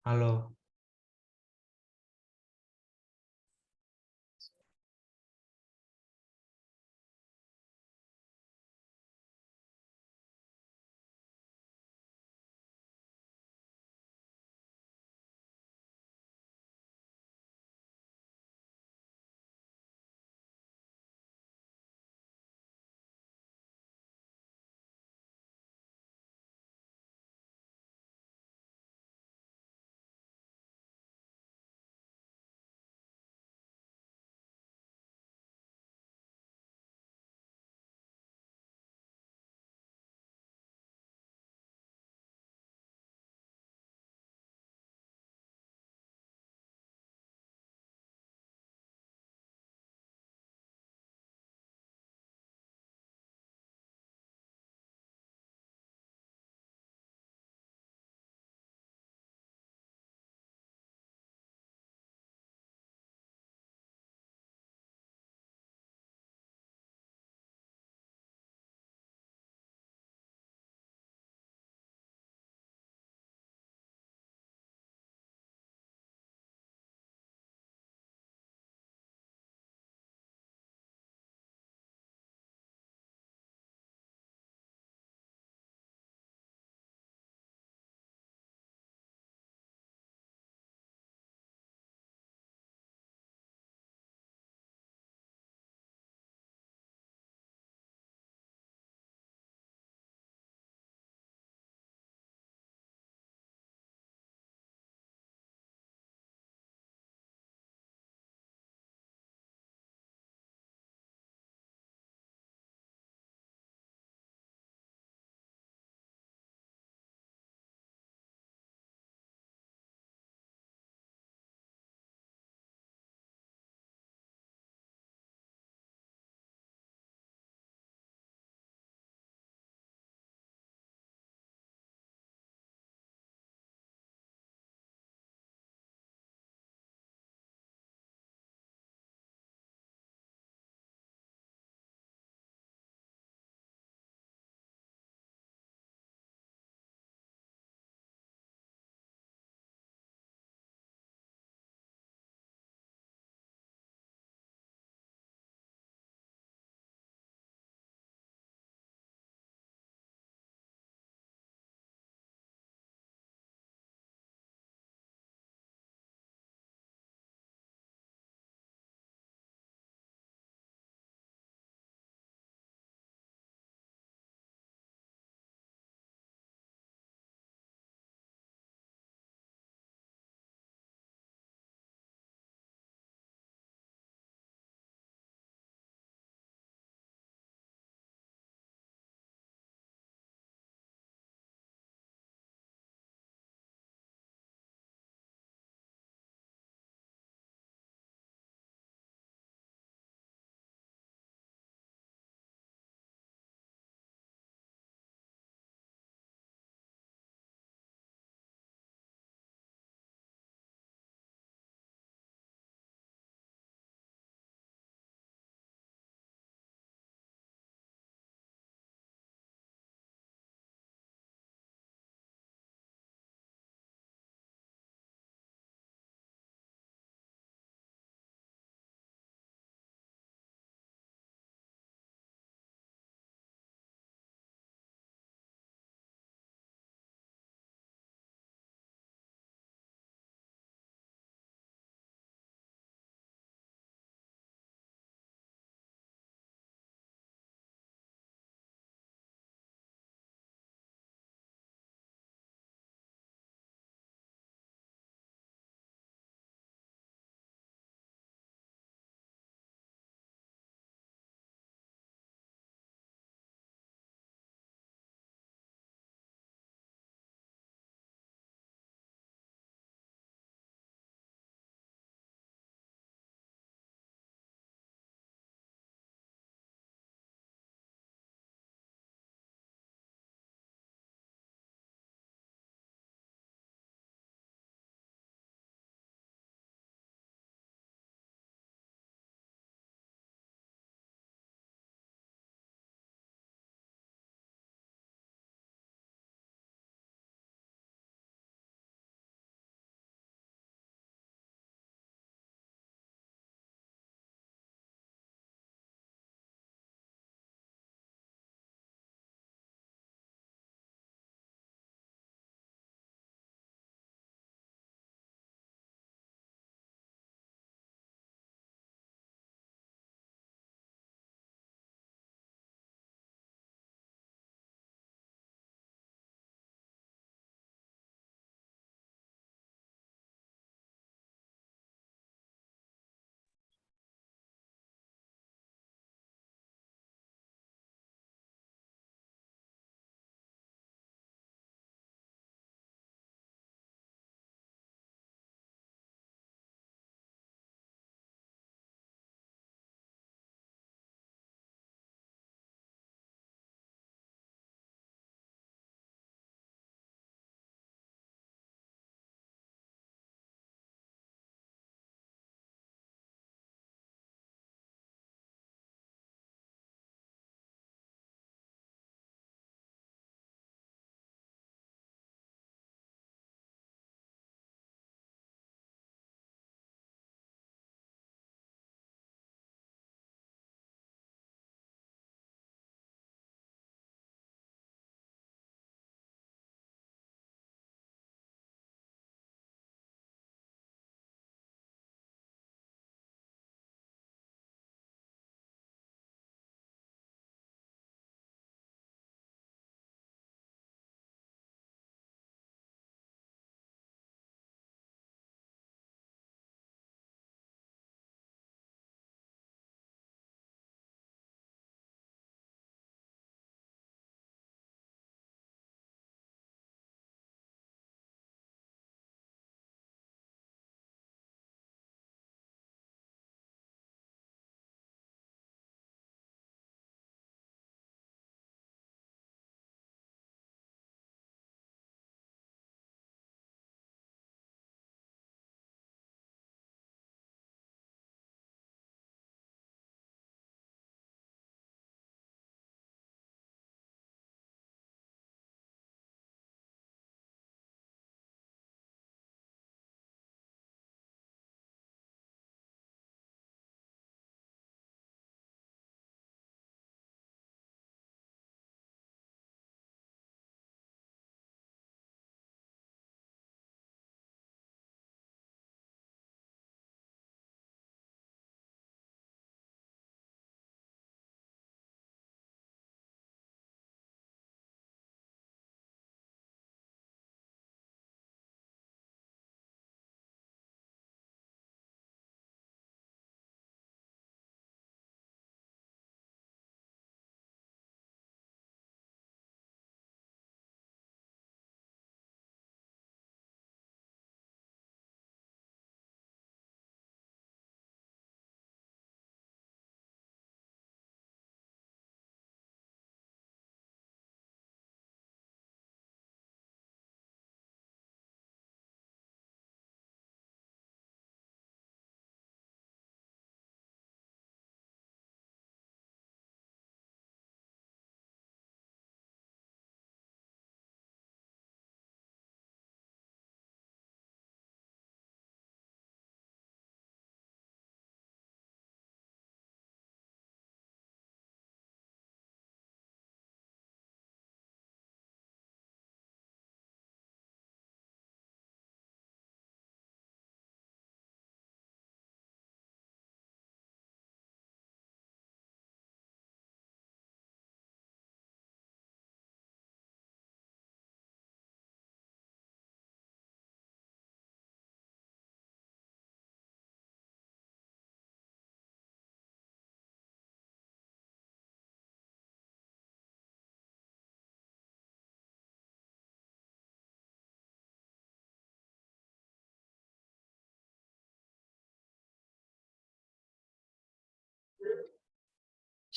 Halo.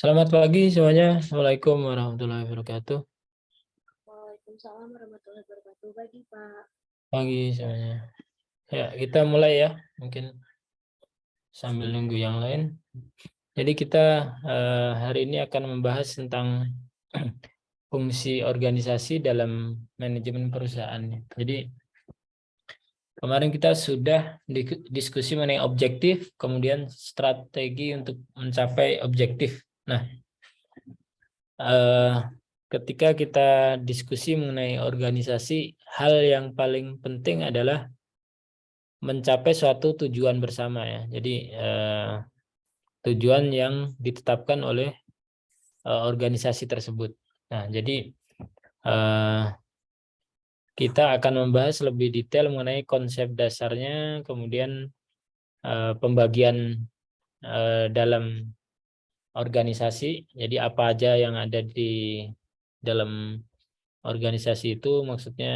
Selamat pagi semuanya. Assalamualaikum warahmatullahi wabarakatuh. Waalaikumsalam warahmatullahi wabarakatuh. Pagi, Pak. Pagi semuanya. Ya, kita mulai ya. Mungkin sambil nunggu yang lain. Jadi kita hari ini akan membahas tentang fungsi organisasi dalam manajemen perusahaan. Jadi kemarin kita sudah diskusi mengenai objektif, kemudian strategi untuk mencapai objektif. Nah, eh, ketika kita diskusi mengenai organisasi, hal yang paling penting adalah mencapai suatu tujuan bersama ya. Jadi tujuan yang ditetapkan oleh organisasi tersebut. Nah, jadi eh, kita akan membahas lebih detail mengenai konsep dasarnya, kemudian pembagian dalam organisasi. Jadi apa aja yang ada di dalam organisasi itu, maksudnya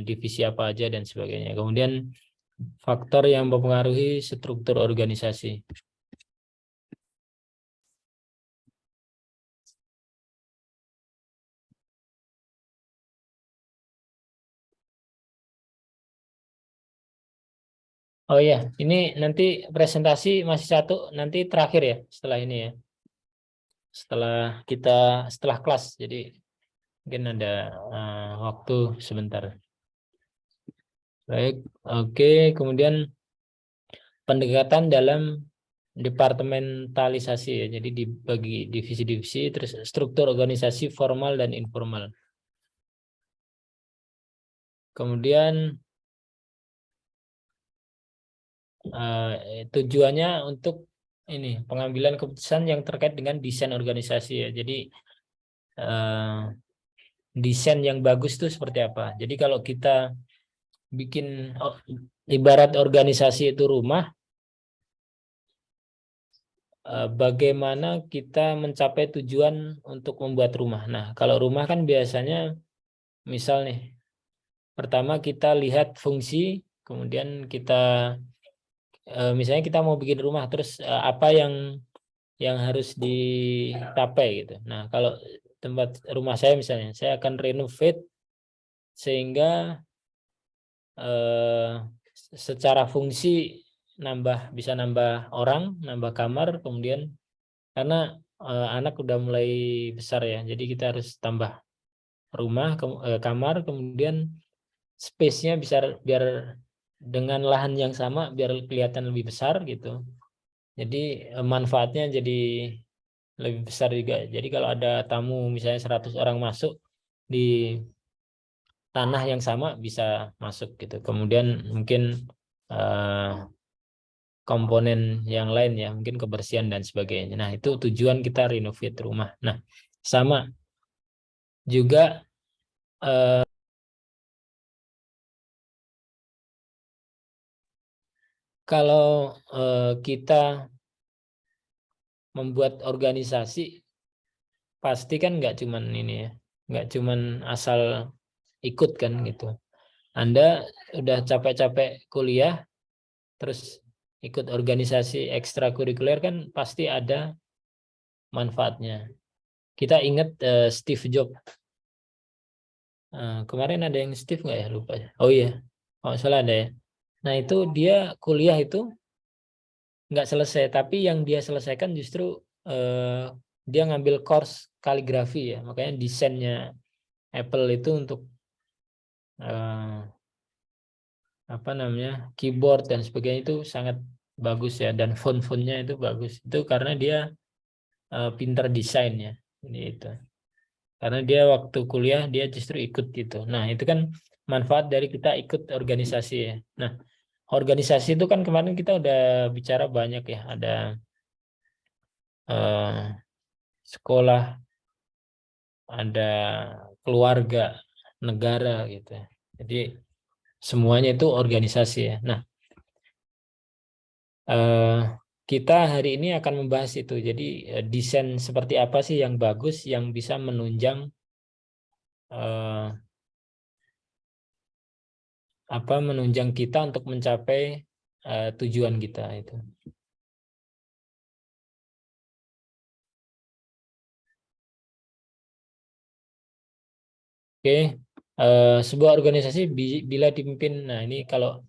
divisi apa aja dan sebagainya. Kemudian faktor yang mempengaruhi struktur organisasi. Oh iya, ini nanti presentasi masih satu, nanti terakhir ya setelah ini ya. Setelah kelas, jadi mungkin ada waktu sebentar. Baik, oke. Kemudian pendekatan dalam departementalisasi ya. Jadi dibagi divisi-divisi, terus struktur organisasi formal dan informal. Kemudian tujuannya untuk ini pengambilan keputusan yang terkait dengan desain organisasi ya. Jadi eh, desain yang bagus itu seperti apa? Jadi kalau kita bikin ibarat organisasi itu rumah, bagaimana kita mencapai tujuan untuk membuat rumah. Nah, kalau rumah kan biasanya misal nih, pertama kita lihat fungsi, kemudian kita misalnya kita mau bikin rumah, terus apa yang harus dicapai gitu. Nah, kalau tempat rumah saya misalnya, saya akan renovate sehingga eh, secara fungsi bisa nambah orang, nambah kamar, kemudian karena anak udah mulai besar ya, jadi kita harus tambah rumah, kamar, kemudian space-nya bisa biar dengan lahan yang sama biar kelihatan lebih besar gitu. Jadi manfaatnya jadi lebih besar juga. Jadi kalau ada tamu misalnya 100 orang masuk di tanah yang sama bisa masuk gitu. Kemudian mungkin eh, komponen yang lain ya, mungkin kebersihan dan sebagainya. Nah, itu tujuan kita renovate rumah. Nah, sama juga eh, kalau kita membuat organisasi, pasti kan nggak cuman ini ya, nggak cuman asal ikut kan gitu. Anda udah capek-capek kuliah, terus ikut organisasi ekstrakurikuler kan pasti ada manfaatnya. Kita ingat Steve Jobs. Kemarin ada yang Steve nggak ya, lupa ya. Oh iya, kalau salah ada ya. Nah itu dia kuliah itu nggak selesai, tapi yang dia selesaikan justru dia ngambil course kaligrafi ya. Makanya desainnya Apple itu untuk apa namanya, keyboard dan sebagainya itu sangat bagus ya, dan font-fontnya itu bagus. Itu karena dia pintar desain ya. Jadi itu. Karena dia waktu kuliah dia justru ikut gitu. Nah, itu kan manfaat dari kita ikut organisasi ya. Nah, organisasi itu kan kemarin kita udah bicara banyak ya. Ada eh, sekolah, ada keluarga, negara gitu ya. Jadi semuanya itu organisasi ya. Nah, eh, kita hari ini akan membahas itu. Jadi desain seperti apa sih yang bagus yang bisa menunjang eh, menunjang kita untuk mencapai tujuan kita itu. Oke, sebuah organisasi bila dipimpin, nah ini kalau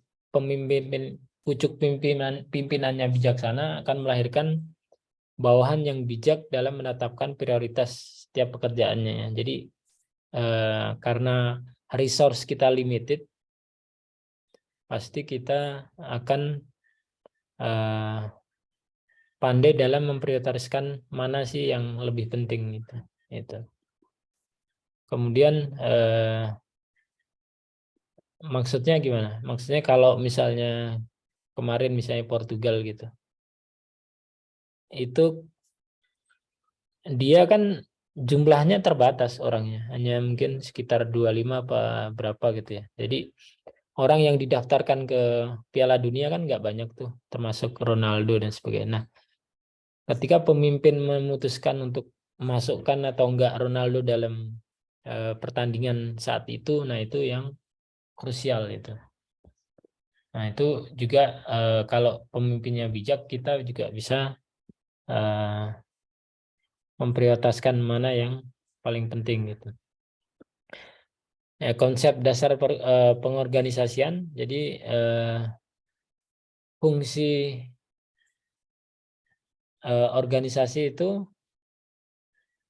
pucuk pimpinannya bijaksana akan melahirkan bawahan yang bijak dalam menetapkan prioritas setiap pekerjaannya, ya. Jadi karena resource kita limited, pasti kita akan pandai dalam memprioritaskan mana sih yang lebih penting gitu. Itu. Kemudian maksudnya gimana? Maksudnya kalau misalnya kemarin misalnya Portugal gitu, itu dia kan jumlahnya terbatas orangnya, hanya mungkin sekitar 25 apa berapa gitu ya. Jadi orang yang didaftarkan ke Piala Dunia kan nggak banyak tuh, termasuk Ronaldo dan sebagainya. Nah, ketika pemimpin memutuskan untuk masukkan atau enggak Ronaldo dalam pertandingan saat itu, nah itu yang krusial itu. Nah, itu juga kalau pemimpinnya bijak, kita juga bisa memprioritaskan mana yang paling penting gitu. Konsep dasar pengorganisasian, jadi fungsi organisasi itu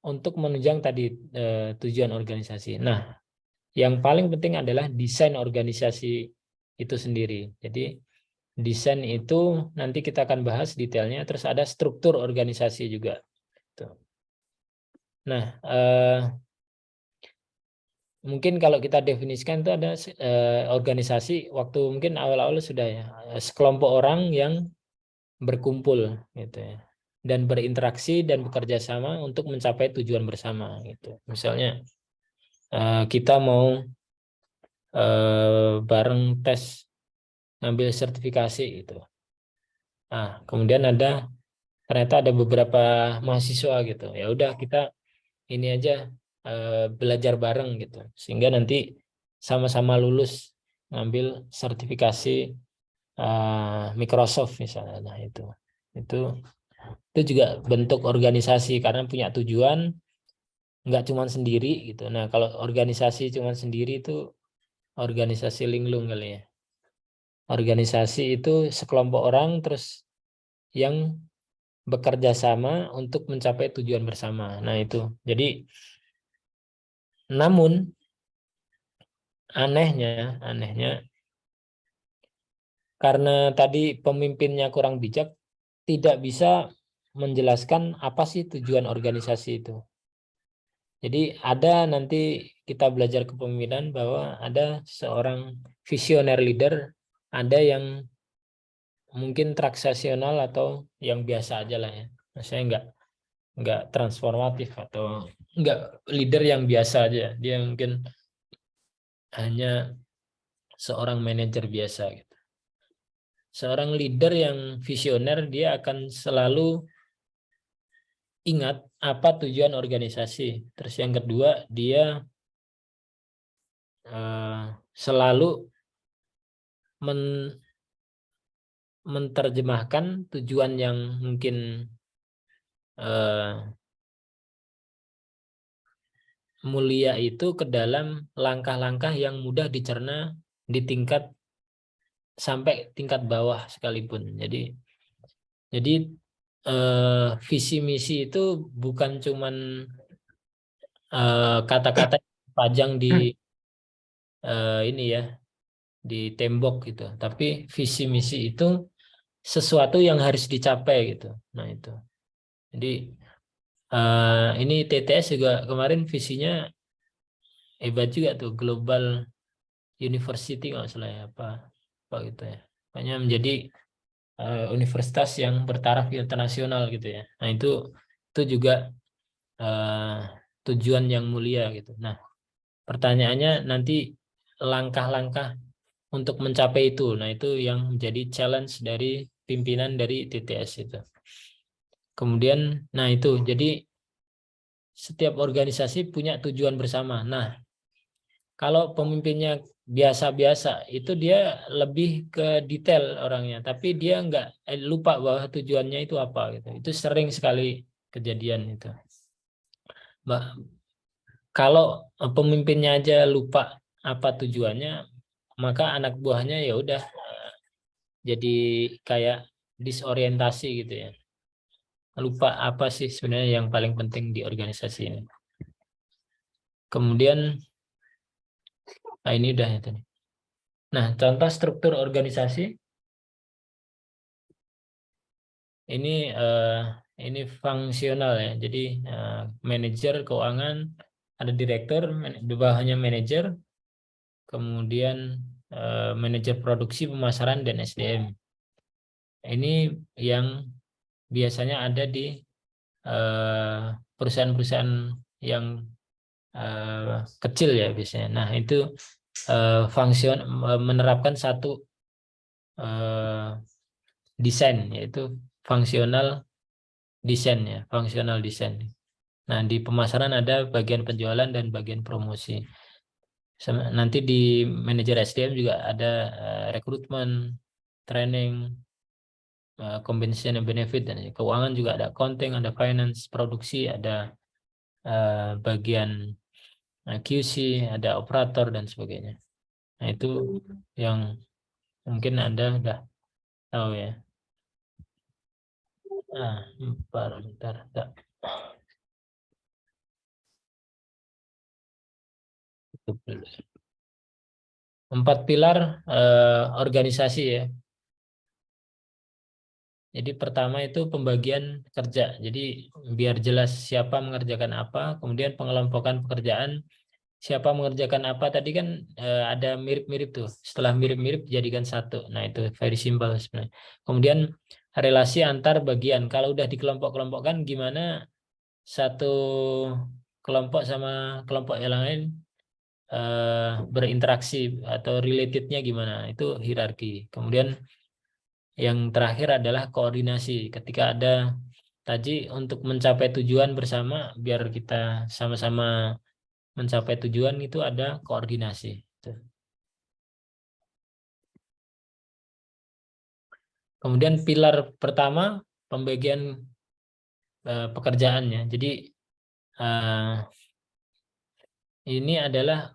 untuk menunjang tadi tujuan organisasi. Nah, yang paling penting adalah desain organisasi itu sendiri. Jadi desain itu nanti kita akan bahas detailnya. Terus ada struktur organisasi juga. Tuh. Nah, mungkin kalau kita definisikan itu ada organisasi waktu mungkin awal-awal sudah ya, sekelompok orang yang berkumpul gitu ya, dan berinteraksi dan bekerja sama untuk mencapai tujuan bersama gitu. Misalnya kita mau bareng tes ngambil sertifikasi gitu. Nah, kemudian ternyata ada beberapa mahasiswa gitu. Ya udah kita ini aja belajar bareng gitu. Sehingga nanti sama-sama lulus ngambil sertifikasi Microsoft misalnya. Nah, itu juga bentuk organisasi karena punya tujuan, nggak cuma sendiri gitu. Nah, kalau organisasi cuma sendiri itu organisasi linglung kali ya. Organisasi itu sekelompok orang terus yang bekerja sama untuk mencapai tujuan bersama. Nah, itu. Jadi, namun anehnya karena tadi pemimpinnya kurang bijak, tidak bisa menjelaskan apa sih tujuan organisasi itu. Jadi ada nanti kita belajar kepemimpinan bahwa ada seorang visioner leader, ada yang mungkin transaksional atau yang biasa aja lah ya. Maksudnya nggak transformatif atau nggak leader yang biasa aja. Dia mungkin hanya seorang manajer biasa gitu. Seorang leader yang visioner, dia akan selalu ingat apa tujuan organisasi. Terus yang kedua, dia selalu menerjemahkan tujuan yang mungkin mulia itu ke dalam langkah-langkah yang mudah dicerna di tingkat sampai tingkat bawah sekalipun. Jadi visi misi itu bukan cuman kata-kata pajang di ini ya, di tembok gitu. Tapi visi misi itu sesuatu yang harus dicapai gitu. Nah, itu. Jadi ini TTS juga kemarin visinya hebat juga tuh, Global University nggak salah ya, apa gitu ya. Makanya menjadi universitas yang bertaraf internasional gitu ya. Nah, itu juga uh, tujuan yang mulia gitu. Nah, pertanyaannya nanti langkah-langkah untuk mencapai itu. Nah, itu yang menjadi challenge dari pimpinan dari TTS itu. Kemudian, nah itu, jadi setiap organisasi punya tujuan bersama. Nah, kalau pemimpinnya biasa-biasa, itu dia lebih ke detail orangnya, tapi dia nggak lupa bahwa tujuannya itu apa gitu. Itu sering sekali kejadian itu. Kalau pemimpinnya aja lupa apa tujuannya, maka anak buahnya ya udah jadi kayak disorientasi gitu ya. Lupa apa sih sebenarnya yang paling penting di organisasi ini. Kemudian, nah ini udah ya tadi. Nah, contoh struktur organisasi ini fungsional ya. Jadi manajer keuangan, ada direktur, di bawahnya manajer, kemudian manajer produksi, pemasaran, dan SDM. Ini yang biasanya ada di perusahaan-perusahaan yang kecil ya biasanya. Nah, itu menerapkan satu desain, yaitu fungsional desain ya, fungsional desain. Nah, di pemasaran ada bagian penjualan dan bagian promosi. Nanti di manajer SDM juga ada rekrutmen, training, compensation and benefit, dan keuangan juga ada accounting, ada finance, produksi, ada bagian QC, ada operator dan sebagainya. Nah, itu yang mungkin Anda udah tahu ya. Nah, bentar. 4 pilar organisasi ya. Jadi pertama itu pembagian kerja. Jadi biar jelas siapa mengerjakan apa, kemudian pengelompokan pekerjaan, siapa mengerjakan apa tadi kan ada mirip-mirip tuh. Setelah mirip-mirip jadikan satu. Nah, itu very simple sebenarnya. Kemudian relasi antar bagian. Kalau udah dikelompok-kelompokkan gimana satu kelompok sama kelompok yang lain berinteraksi atau relatednya gimana? Itu hierarki. Kemudian yang terakhir adalah koordinasi. Ketika ada tadi untuk mencapai tujuan bersama, biar kita sama-sama mencapai tujuan itu ada koordinasi. Kemudian pilar pertama pembagian pekerjaannya. Jadi ini adalah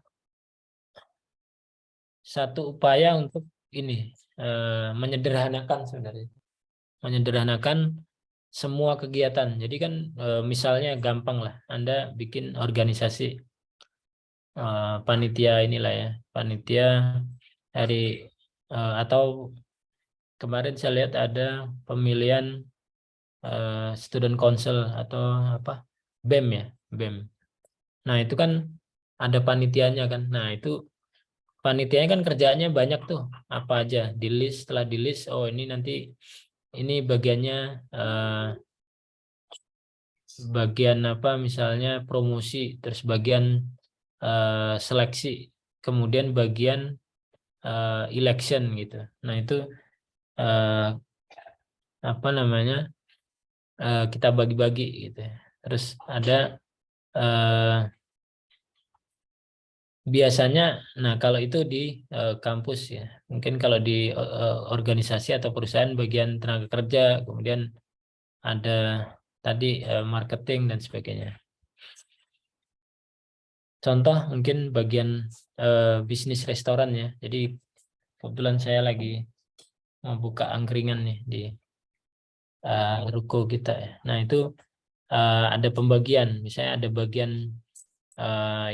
satu upaya untuk ini menyederhanakan sebenarnya, menyederhanakan semua kegiatan. Jadi kan misalnya gampang lah, Anda bikin organisasi panitia inilah ya, panitia hari atau kemarin saya lihat ada pemilihan student council atau apa BEM ya, BEM. Nah, itu kan ada panitianya kan. Nah, itu panitianya kan kerjaannya banyak tuh. Apa aja di list, setelah di list, oh ini nanti ini bagiannya bagian apa misalnya promosi, terus bagian seleksi, kemudian bagian election gitu. Nah, itu apa namanya kita bagi-bagi gitu ya. Terus ada biasanya, nah kalau itu di kampus ya, mungkin kalau di organisasi atau perusahaan bagian tenaga kerja, kemudian ada tadi marketing dan sebagainya. Contoh mungkin bagian bisnis restoran ya. Jadi kebetulan saya lagi mau buka angkringan nih di ruko kita ya. Nah, itu ada pembagian, misalnya ada bagian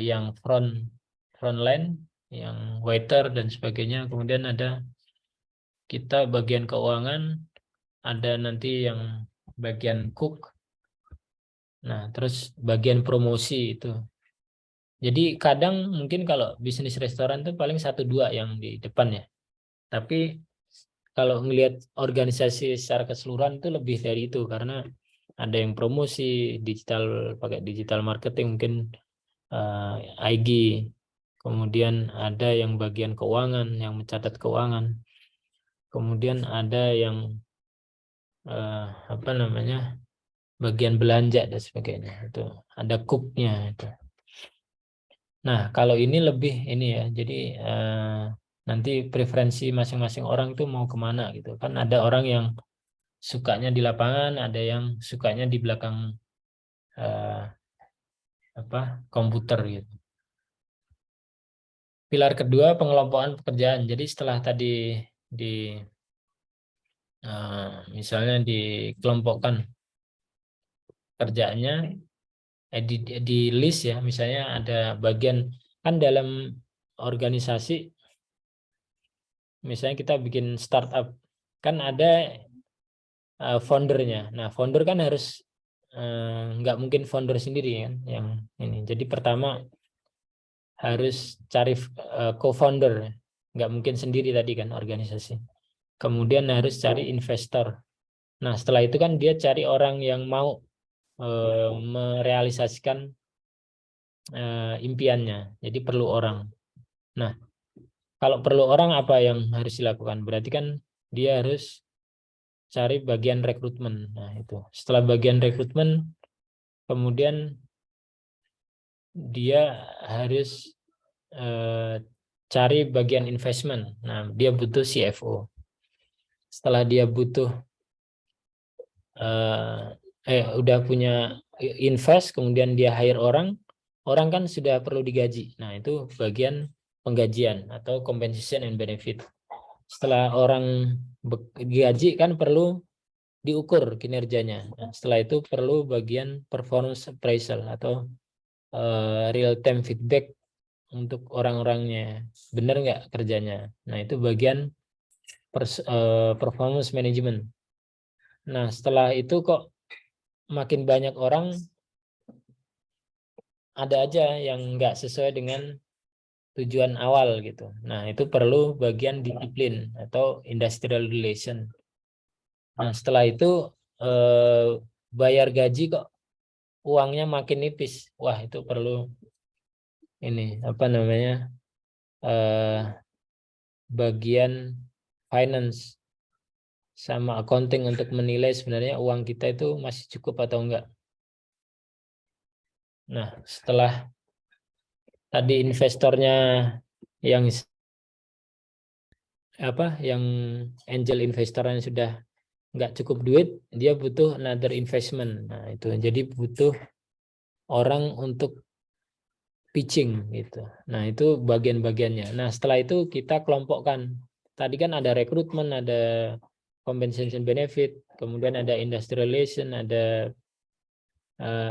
yang frontline, yang waiter dan sebagainya. Kemudian ada kita bagian keuangan, ada nanti yang bagian cook. Nah, terus bagian promosi itu. Jadi kadang mungkin kalau bisnis restoran itu paling 1-2 yang di depan ya. Tapi kalau melihat organisasi secara keseluruhan itu lebih dari itu, karena ada yang promosi digital, pakai digital marketing mungkin IG, kemudian ada yang bagian keuangan yang mencatat keuangan, kemudian ada yang apa namanya bagian belanja dan sebagainya, itu ada cooknya itu. Nah, kalau ini lebih ini ya, jadi nanti preferensi masing-masing orang itu mau kemana gitu kan. Ada orang yang sukanya di lapangan, ada yang sukanya di belakang komputer gitu. Pilar kedua pengelompokan pekerjaan. Jadi setelah tadi misalnya dikelompokkan kerjaannya, di list ya, misalnya ada bagian, kan dalam organisasi misalnya kita bikin startup kan ada foundernya. Nah, founder kan harus nggak mungkin founder sendiri kan yang ini. Jadi pertama harus cari co-founder, nggak mungkin sendiri tadi kan organisasi. Kemudian harus cari investor. Nah, setelah itu kan dia cari orang yang mau merealisasikan impiannya. Jadi perlu orang. Nah, kalau perlu orang apa yang harus dilakukan? Berarti kan dia harus cari bagian rekrutmen. Nah, itu. Setelah bagian rekrutmen, kemudian dia harus cari bagian investment. Nah, dia butuh CFO. Setelah dia butuh udah punya invest, kemudian dia hire orang, orang kan sudah perlu digaji. Nah, itu bagian penggajian atau compensation and benefit. Setelah orang digaji kan perlu diukur kinerjanya. Nah, setelah itu perlu bagian performance appraisal atau real time feedback untuk orang-orangnya, benar nggak kerjanya. Nah, itu bagian performance management. Nah, setelah itu kok makin banyak orang, ada aja yang nggak sesuai dengan tujuan awal gitu. Nah, itu perlu bagian disiplin atau industrial relation. Nah, setelah itu bayar gaji kok uangnya makin nipis. Wah, itu perlu ini apa namanya? Bagian finance sama accounting untuk menilai sebenarnya uang kita itu masih cukup atau enggak. Nah, setelah tadi investornya yang yang angel investornya sudah nggak cukup duit, dia butuh another investment. Nah, itu jadi butuh orang untuk pitching gitu. Nah, itu bagian-bagiannya. Nah, setelah itu kita kelompokkan. Tadi kan ada rekrutmen, ada compensation benefit, kemudian ada industrial relation, ada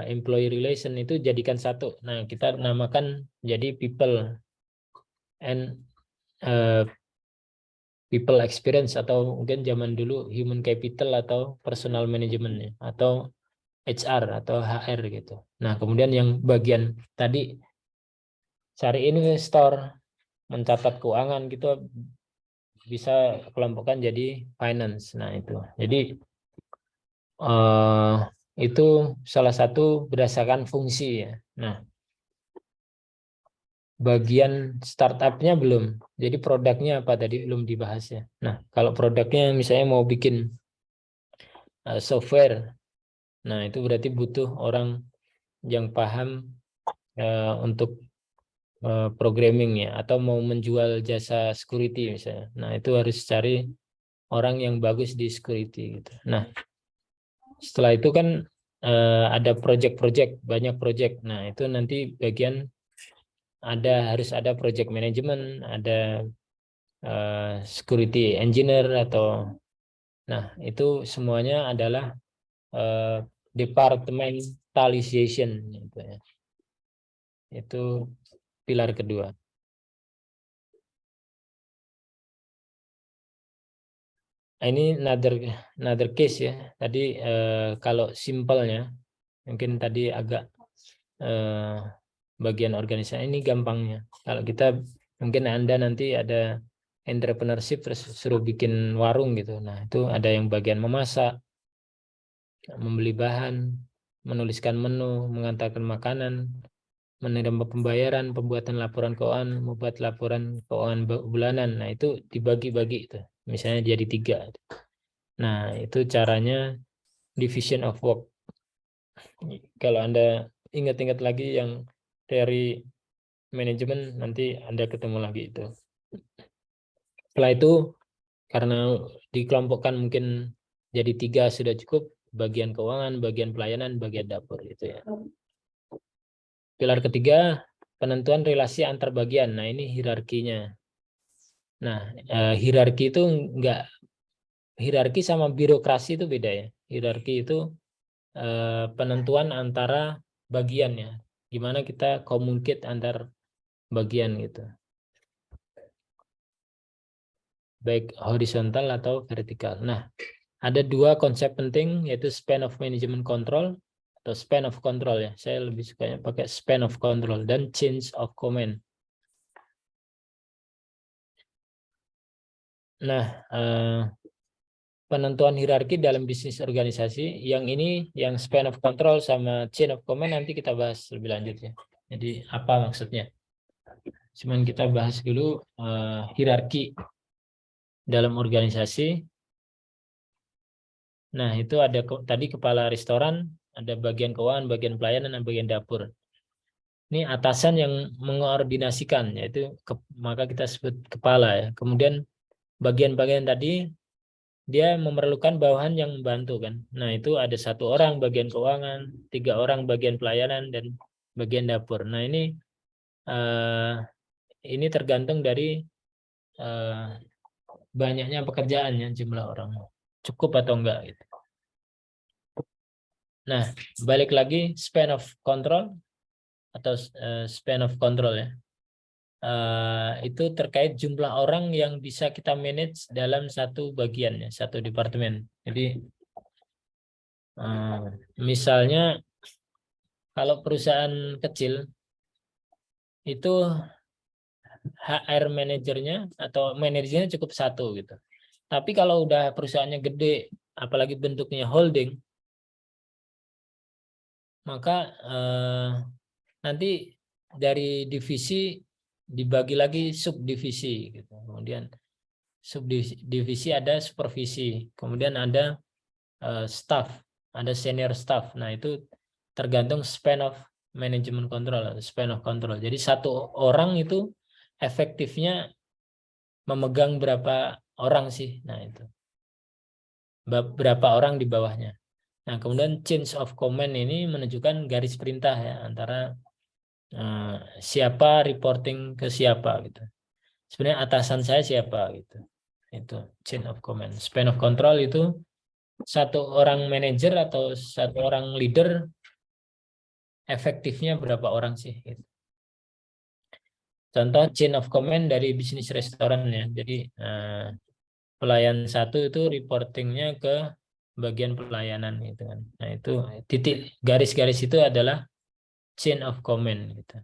employee relation, itu jadikan satu. Nah, kita namakan jadi people and people experience, atau mungkin zaman dulu human capital atau personal management atau HR atau HR gitu. Nah, kemudian yang bagian tadi cari investor, mencatat keuangan gitu bisa kelompokkan jadi finance. Nah, itu. Jadi itu salah satu berdasarkan fungsi ya. Nah, bagian startupnya belum. Jadi produknya apa tadi belum dibahas ya. Nah, kalau produknya misalnya mau bikin software, nah itu berarti butuh orang yang paham untuk programming ya, atau mau menjual jasa security misalnya. Nah, itu harus cari orang yang bagus di security gitu. Nah, setelah itu kan ada project-project, banyak project. Nah, itu nanti bagian harus ada project management, ada security engineer atau, nah itu semuanya adalah departmentalization gitu ya. Itu pilar kedua. Nah, ini another case ya. Tadi kalau simpelnya mungkin tadi agak bagian organisasi, ini gampangnya. Kalau kita mungkin Anda nanti ada entrepreneurship terus suruh bikin warung gitu. Nah, itu ada yang bagian memasak, membeli bahan, menuliskan menu, mengantarkan makanan, menerima pembayaran, pembuatan laporan keuangan, membuat laporan keuangan bulanan. Nah, itu dibagi-bagi itu. Misalnya jadi 3. Nah, itu caranya division of work. Kalau Anda ingat-ingat lagi yang teori manajemen, nanti Anda ketemu lagi itu. Setelah itu, karena dikelompokkan mungkin jadi 3 sudah cukup, bagian keuangan, bagian pelayanan, bagian dapur gitu ya. pilar ketiga, penentuan relasi antar bagian. Nah, ini hierarkinya. Nah, hierarki itu enggak, hierarki sama birokrasi itu beda ya. Hierarki itu penentuan antara bagian ya. Gimana kita communicate antar bagian gitu. Baik horizontal atau vertikal. Nah, ada dua konsep penting yaitu span of management control atau span of control ya. Saya lebih sukanya pakai span of control dan change of command. Nah, penentuan hierarki dalam bisnis organisasi yang ini yang span of control sama chain of command nanti kita bahas lebih lanjut ya. Jadi apa maksudnya? Cuman kita bahas dulu hierarki dalam organisasi. Nah, itu ada tadi kepala restoran, ada bagian keuangan, bagian pelayanan, dan bagian dapur. Ini atasan yang mengoordinasikan, yaitu maka kita sebut kepala ya. Kemudian bagian-bagian tadi dia memerlukan bawahan yang membantu kan. Nah, itu ada 1 orang bagian keuangan, 3 orang bagian pelayanan, dan bagian dapur. Nah, ini tergantung dari banyaknya pekerjaannya, jumlah orang cukup atau enggak gitu. Nah, balik lagi span of control atau span of control ya. Itu terkait jumlah orang yang bisa kita manage dalam satu bagian ya, satu departemen. Jadi misalnya kalau perusahaan kecil itu HR manajernya atau manajernya cukup 1 gitu. Tapi kalau udah perusahaannya gede, apalagi bentuknya holding, maka nanti dari divisi dibagi lagi subdivisi gitu. Kemudian subdivisi ada supervisi, kemudian ada staff, ada senior staff. Nah, itu tergantung span of management control atau span of control. Jadi 1 orang itu efektifnya memegang berapa orang sih? Nah, itu berapa orang di bawahnya. Nah, kemudian change of command ini menunjukkan garis perintah ya antara siapa reporting ke siapa gitu. Sebenarnya atasan saya siapa gitu. Itu chain of command. Span of control itu 1 orang manajer atau 1 orang leader efektifnya berapa orang sih gitu. Contoh chain of command dari bisnis restoran ya. Jadi pelayan 1 itu reportingnya ke bagian pelayanan gitu kan. Nah, itu titik garis-garis itu adalah chain of command gitu.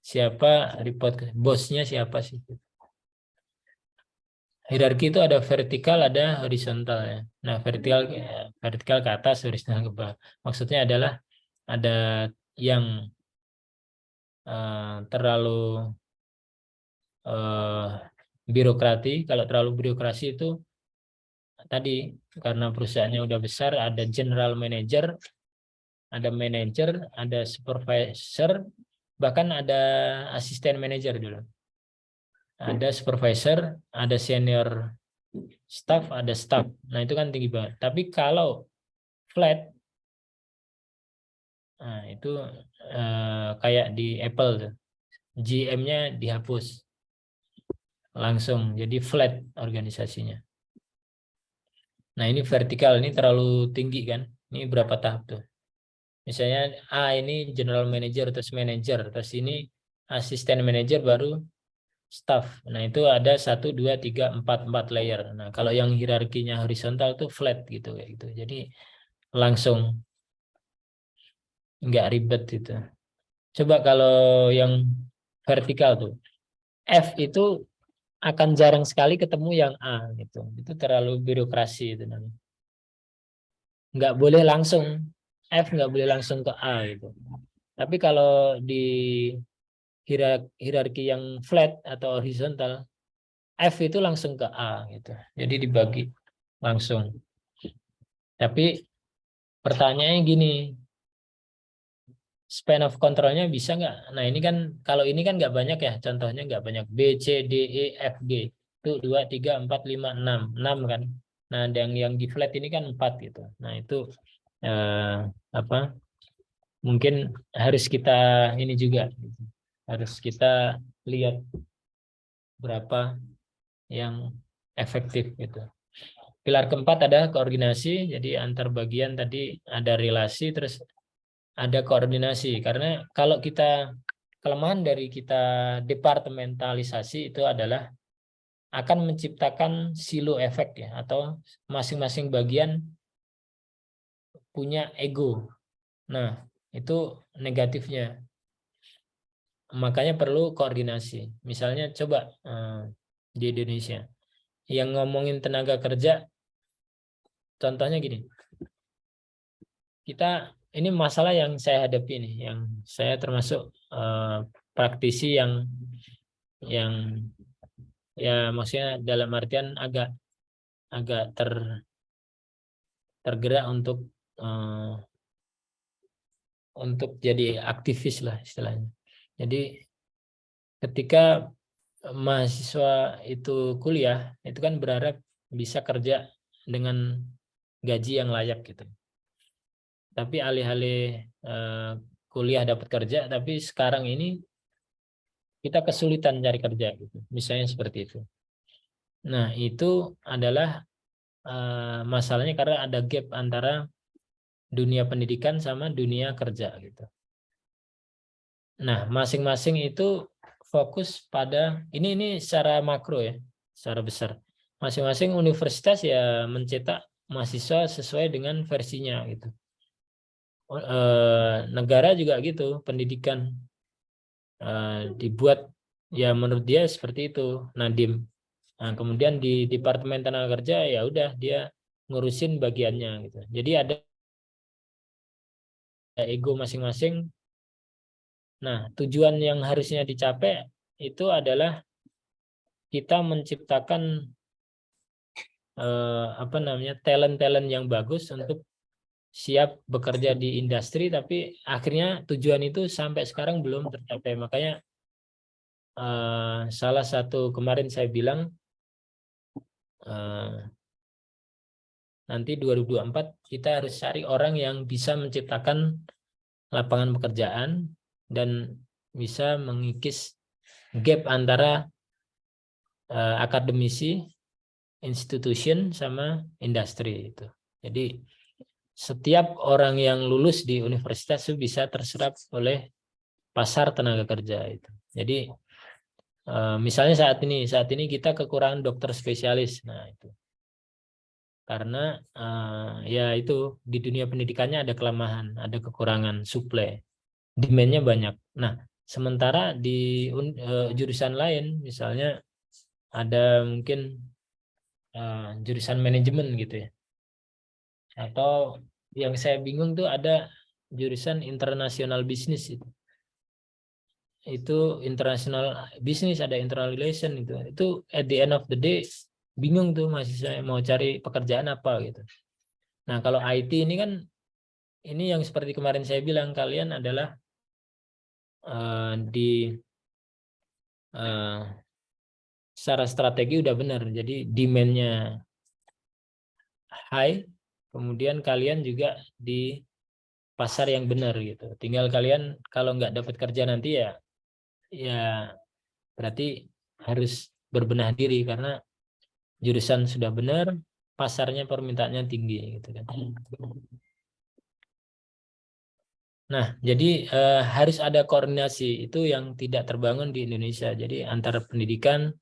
Siapa report ke bosnya siapa sih? Hierarki itu ada vertikal, ada horizontal ya. Nah, vertikal ke atas, horizontal ke bawah. Maksudnya adalah ada yang terlalu birokrati. Kalau terlalu birokrasi itu tadi karena perusahaannya udah besar, ada general manager, ada manager, ada supervisor, bahkan ada asisten manager dulu. Ada supervisor, ada senior staff, ada staff. Nah, itu kan tinggi banget. Tapi kalau flat, nah itu kayak di Apple tuh. GM-nya dihapus langsung, jadi flat organisasinya. Nah, ini vertikal, ini terlalu tinggi kan? Ini berapa tahap tuh? Misalnya A ini general manager, terus manager, terus ini asisten manager, baru staff. Nah, itu ada 1, 2, 3, 4 layer. Nah, kalau yang hierarkinya horizontal tuh flat gitu kayak gitu. Jadi langsung nggak ribet gitu. Coba kalau yang vertikal tuh, F itu akan jarang sekali ketemu yang A gitu. Itu terlalu birokrasi itu namanya. Nggak boleh langsung F, nggak boleh langsung ke A gitu. Tapi kalau di hierarki yang flat atau horizontal, F itu langsung ke A gitu. Jadi dibagi langsung. Tapi pertanyaannya gini, span of controlnya bisa nggak? Nah, ini kan kalau ini kan nggak banyak ya, contohnya nggak banyak. B, C, D, E, F, G. Itu 2, 3, 4, 5, 6. 6 kan. Nah, yang di flat ini kan 4 gitu. Nah, itu apa? mungkin harus kita ini juga, harus kita lihat berapa yang efektif gitu. Pilar keempat ada koordinasi, jadi antar bagian tadi ada relasi, terus ada koordinasi. Karena kalau kita, kelemahan dari kita departementalisasi itu adalah akan menciptakan silo efek ya, atau masing-masing bagian punya ego. Nah, itu negatifnya. Makanya perlu koordinasi. Misalnya coba di Indonesia yang ngomongin tenaga kerja, contohnya gini. Kita ini masalah yang saya hadapi nih, yang saya termasuk praktisi yang ya maksudnya dalam artian agak agak tergerak untuk jadi aktivis lah istilahnya. Jadi ketika mahasiswa itu kuliah, itu kan berharap bisa kerja dengan gaji yang layak gitu. Tapi alih-alih kuliah dapat kerja, tapi sekarang ini kita kesulitan cari kerja gitu. Misalnya seperti itu. Nah, itu adalah masalahnya karena ada gap antara dunia pendidikan sama dunia kerja gitu. Nah, masing-masing itu fokus pada ini secara makro ya, secara besar. Masing-masing universitas ya mencetak mahasiswa sesuai dengan versinya gitu. Negara juga gitu, pendidikan dibuat ya menurut dia seperti itu, Nadiem. Nah, kemudian di Departemen Tenaga Kerja ya udah dia ngurusin bagiannya gitu. Jadi ada ego masing-masing. Nah, tujuan yang harusnya dicapai itu adalah kita menciptakan talent-talent yang bagus untuk siap bekerja di industri, tapi akhirnya tujuan itu sampai sekarang belum tercapai. Makanya salah satu kemarin saya bilang nanti 2024 kita harus cari orang yang bisa menciptakan lapangan pekerjaan dan bisa mengikis gap antara akademisi, institution sama industri itu. Jadi setiap orang yang lulus di universitas itu bisa terserap oleh pasar tenaga kerja itu. Jadi misalnya saat ini kita kekurangan dokter spesialis. Nah, itu. Karena ya itu di dunia pendidikannya ada kelemahan, ada kekurangan suplai. Demand-nya banyak. Nah, sementara di jurusan lain misalnya ada mungkin jurusan manajemen gitu ya. Atau yang saya bingung tuh ada jurusan international business itu. Itu international business, ada internal relation itu. Itu at the end of the day bingung tuh mahasiswa mau cari pekerjaan apa gitu. Nah, kalau IT ini kan ini yang seperti kemarin saya bilang, kalian adalah di secara strategi udah benar. Jadi demand-nya high, kemudian kalian juga di pasar yang benar gitu. Tinggal kalian kalau nggak dapat kerja nanti ya berarti harus berbenah diri karena jurusan sudah benar, pasarnya permintaannya tinggi gitu kan. Nah, jadi harus ada koordinasi itu yang tidak terbangun di Indonesia. Jadi antara pendidikan,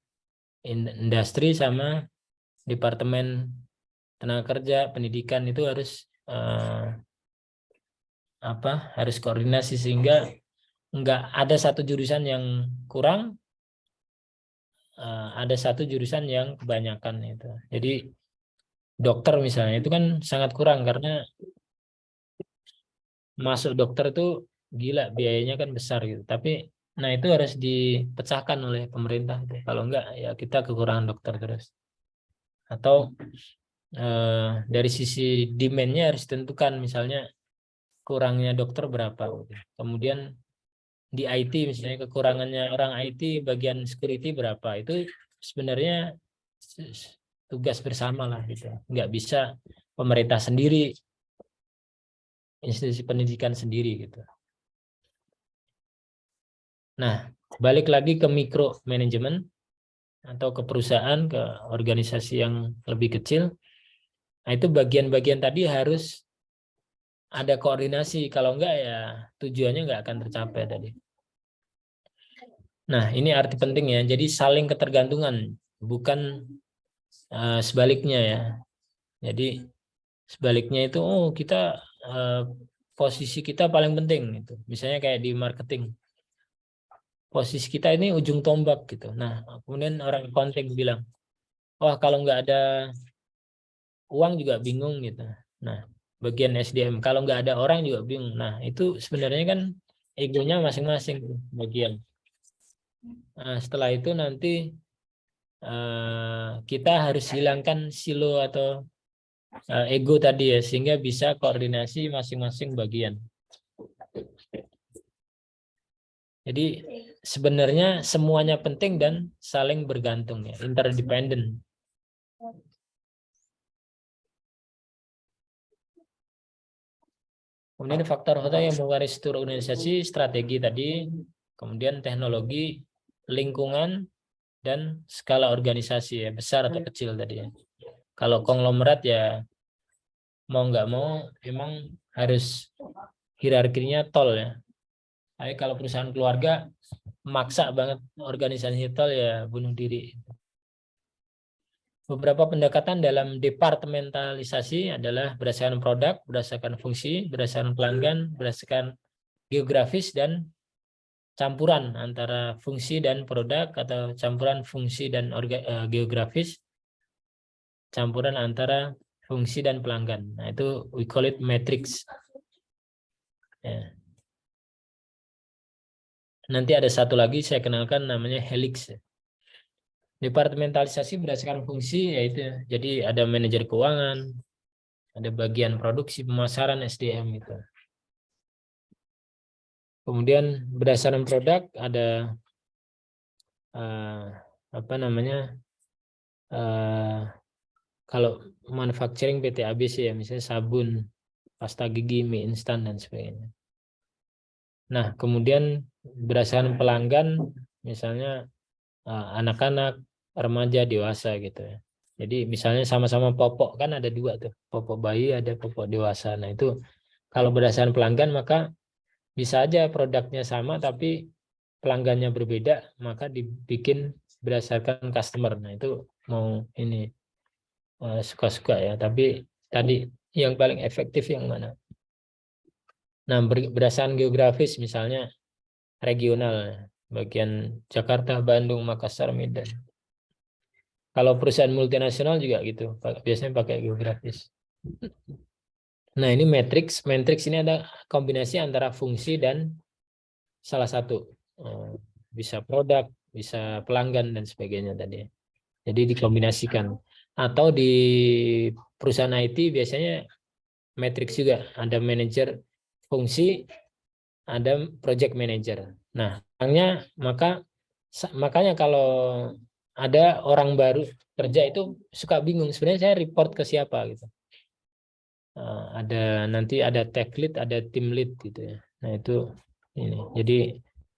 industri sama departemen tenaga kerja, pendidikan itu harus harus koordinasi sehingga nggak ada satu jurusan yang kurang, ada satu jurusan yang kebanyakan itu. Jadi dokter misalnya itu kan sangat kurang karena masuk dokter itu gila biayanya kan besar gitu. Tapi nah itu harus dipecahkan oleh pemerintah. Kalau enggak ya kita kekurangan dokter terus. Atau dari sisi demand-nya harus ditentukan misalnya kurangnya dokter berapa. Kemudian di IT misalnya kekurangannya orang IT bagian security berapa. Itu sebenarnya tugas bersama lah gitu. Nggak bisa pemerintah sendiri institusi pendidikan sendiri gitu. Nah, balik lagi ke mikro manajemen atau ke perusahaan, ke organisasi yang lebih kecil. Nah, itu bagian-bagian tadi harus ada koordinasi, kalau enggak ya tujuannya enggak akan tercapai tadi. Nah, ini arti penting ya. Jadi saling ketergantungan, bukan sebaliknya ya. Jadi sebaliknya itu, oh kita posisi kita paling penting gitu. Misalnya kayak di marketing, posisi kita ini ujung tombak gitu. Nah, kemudian orang konten bilang, wah kalau nggak ada uang juga bingung gitu. Nah, bagian SDM kalau nggak ada orang juga bingung. Nah, itu sebenarnya kan egonya masing-masing bagian. Nah, setelah itu nanti kita harus hilangkan silo atau ego tadi ya, sehingga bisa koordinasi masing-masing bagian. Jadi sebenarnya semuanya penting dan saling bergantung ya, interdependent. Kemudian faktor-faktor yang mewarisi struktur organisasi, strategi tadi, kemudian teknologi, lingkungan, dan skala organisasi ya, besar atau kecil tadi ya. Kalau konglomerat ya mau nggak mau emang harus hierarkinya tol ya. Tapi kalau perusahaan keluarga maksa banget organisasi tol ya bunuh diri. Beberapa pendekatan dalam departementalisasi adalah berdasarkan produk, berdasarkan fungsi, berdasarkan pelanggan, berdasarkan geografis, dan campuran antara fungsi dan produk atau campuran fungsi dan geografis, campuran antara fungsi dan pelanggan. Nah, itu we call it matrix. Ya. Nanti ada satu lagi saya kenalkan namanya helix. Departementalisasi berdasarkan fungsi yaitu jadi ada manajer keuangan, ada bagian produksi, pemasaran, SDM itu. Kemudian berdasarkan produk ada apa namanya, kalau manufacturing PT ABC ya, misalnya sabun, pasta gigi, mie instan dan sebagainya. Nah, kemudian berdasarkan pelanggan misalnya anak-anak, remaja, dewasa gitu ya. Jadi misalnya sama-sama popok kan ada dua tuh, popok bayi ada popok dewasa. Nah itu kalau berdasarkan pelanggan maka bisa aja produknya sama tapi pelanggannya berbeda, maka dibikin berdasarkan customer. Nah itu mau ini suka-suka ya. Tapi tadi yang paling efektif yang mana? Nah berdasarkan geografis misalnya regional, bagian Jakarta, Bandung, Makassar, Medan. Kalau perusahaan multinasional juga gitu, biasanya pakai geografis. Nah ini matrix ini ada kombinasi antara fungsi dan salah satu. Bisa produk, bisa pelanggan dan sebagainya tadi. Jadi dikombinasikan. Atau di perusahaan IT biasanya matrix juga, ada manajer fungsi, ada project manager. Nah, makanya kalau ada orang baru kerja itu suka bingung sebenarnya saya report ke siapa gitu. Nanti ada tech lead, ada team lead gitu ya. Nah itu ini. Jadi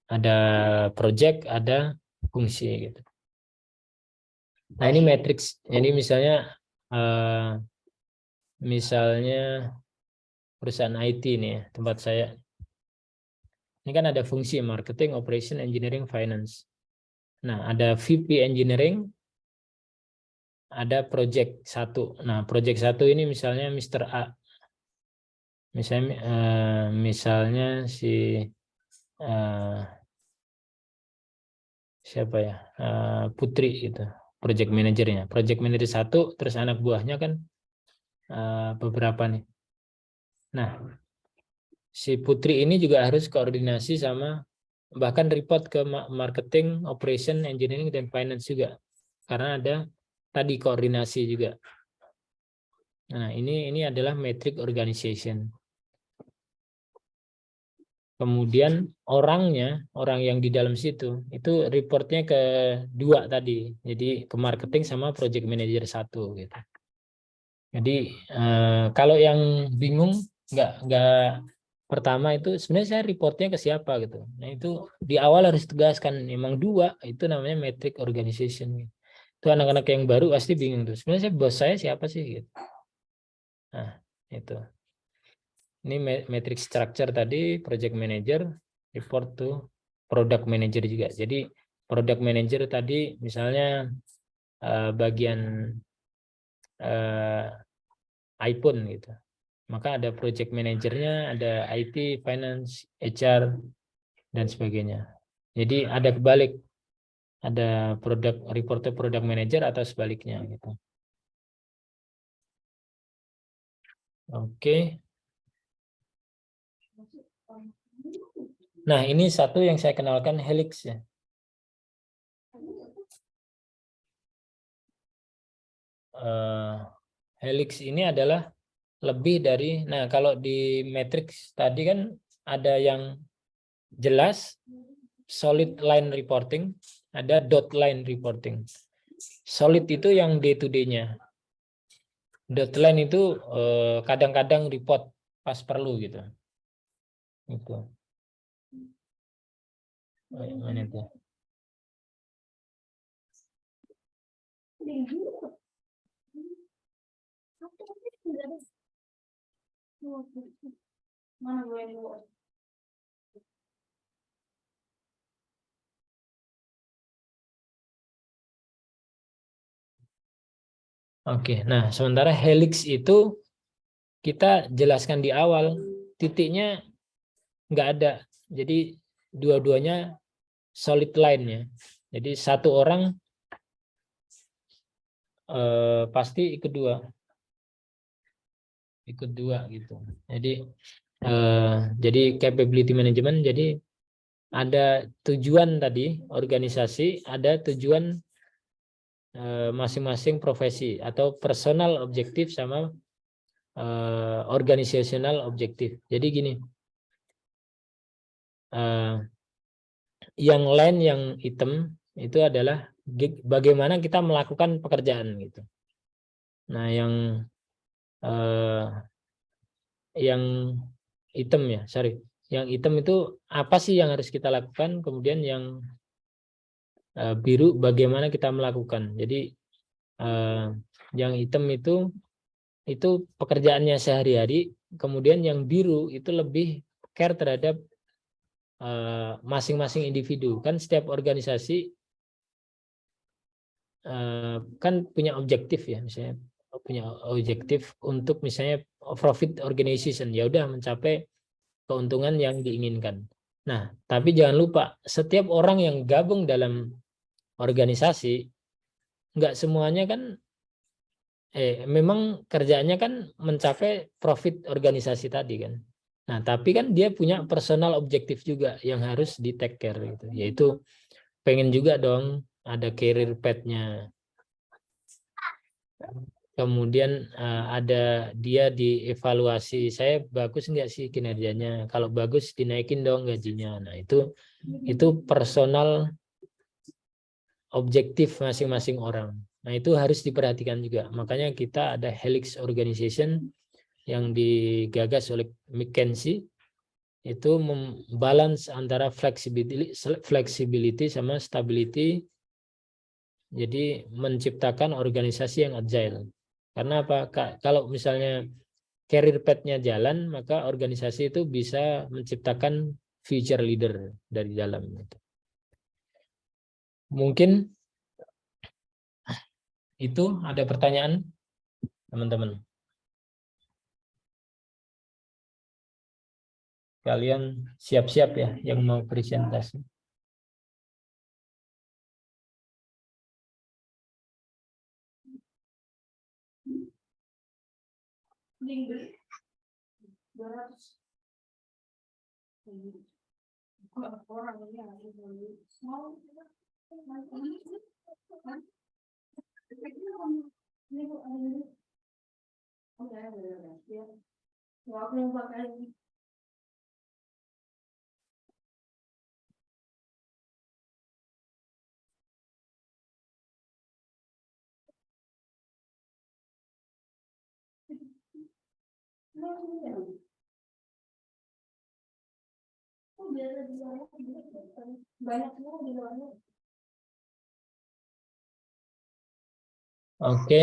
ada project, ada fungsi gitu. Nah ini matrix. Jadi misalnya perusahaan IT nih ya, tempat saya. Ini kan ada fungsi marketing, operation, engineering, finance. Nah ada VP engineering, ada project 1. Nah project 1 ini misalnya Mr. A. Misalnya si siapa ya, Putri gitu, project manajernya. Project manager 1, terus anak buahnya kan beberapa nih. Nah si Putri ini juga harus koordinasi sama, bahkan report ke marketing, operation, engineering, dan finance juga, karena ada tadi koordinasi juga. Nah ini adalah metric organization. Kemudian orang yang di dalam situ itu reportnya ke 2 tadi, jadi ke marketing sama project manager 1 gitu. Jadi kalau yang bingung nggak pertama itu sebenarnya saya reportnya ke siapa gitu. Nah itu di awal harus tegaskan memang dua itu namanya metric organization. Itu anak-anak yang baru pasti bingung tuh. Sebenarnya bos saya siapa sih gitu. Nah itu. Ini metric structure tadi project manager report to product manager juga. Jadi product manager tadi misalnya bagian iPhone gitu. Maka ada project manajernya, ada IT, finance, HR, dan sebagainya. Jadi ada kebalik, ada produk report to product manager atau sebaliknya gitu. Oke. Nah, ini satu yang saya kenalkan helix ya. Helix ini adalah lebih dari, nah kalau di matrix tadi kan ada yang jelas, solid line reporting, ada dot line reporting. Solid itu yang day to day-nya. Dot line itu kadang-kadang report pas perlu gitu. Itu. Mana itu? Oke, nah sementara helix itu kita jelaskan di awal, titiknya nggak ada. Jadi dua-duanya solid line ya. Jadi satu orang pasti ikut dua gitu. Jadi capability management, jadi ada tujuan tadi organisasi, ada tujuan masing-masing profesi atau personal objektif sama organizational objektif. Jadi gini, yang lain yang hitam itu adalah bagaimana kita melakukan pekerjaan gitu. Nah, yang hitam ya, sorry, yang hitam itu apa sih yang harus kita lakukan, kemudian yang biru bagaimana kita melakukan. Jadi yang hitam itu pekerjaannya sehari-hari, kemudian yang biru itu lebih care terhadap masing-masing individu. Kan setiap organisasi kan punya objektif ya, misalnya punya objektif untuk misalnya profit organization, ya udah mencapai keuntungan yang diinginkan. Nah, tapi jangan lupa setiap orang yang gabung dalam organisasi nggak semuanya kan memang kerjaannya kan mencapai profit organisasi tadi kan. Nah, tapi kan dia punya personal objektif juga yang harus di take care gitu. Yaitu pengen juga dong ada career path-nya. Kemudian ada dia dievaluasi, saya bagus nggak sih kinerjanya? Kalau bagus dinaikin dong gajinya. Nah, itu personal objektif masing-masing orang. Nah, itu harus diperhatikan juga. Makanya kita ada Helix Organization yang digagas oleh McKinsey, itu membalance antara flexibility sama stability. Jadi menciptakan organisasi yang agile. Karena apa? Kalau misalnya career path-nya jalan, maka organisasi itu bisa menciptakan future leader dari dalam. Mungkin itu ada pertanyaan, teman-teman. Kalian siap-siap ya yang mau presentasi. Oke,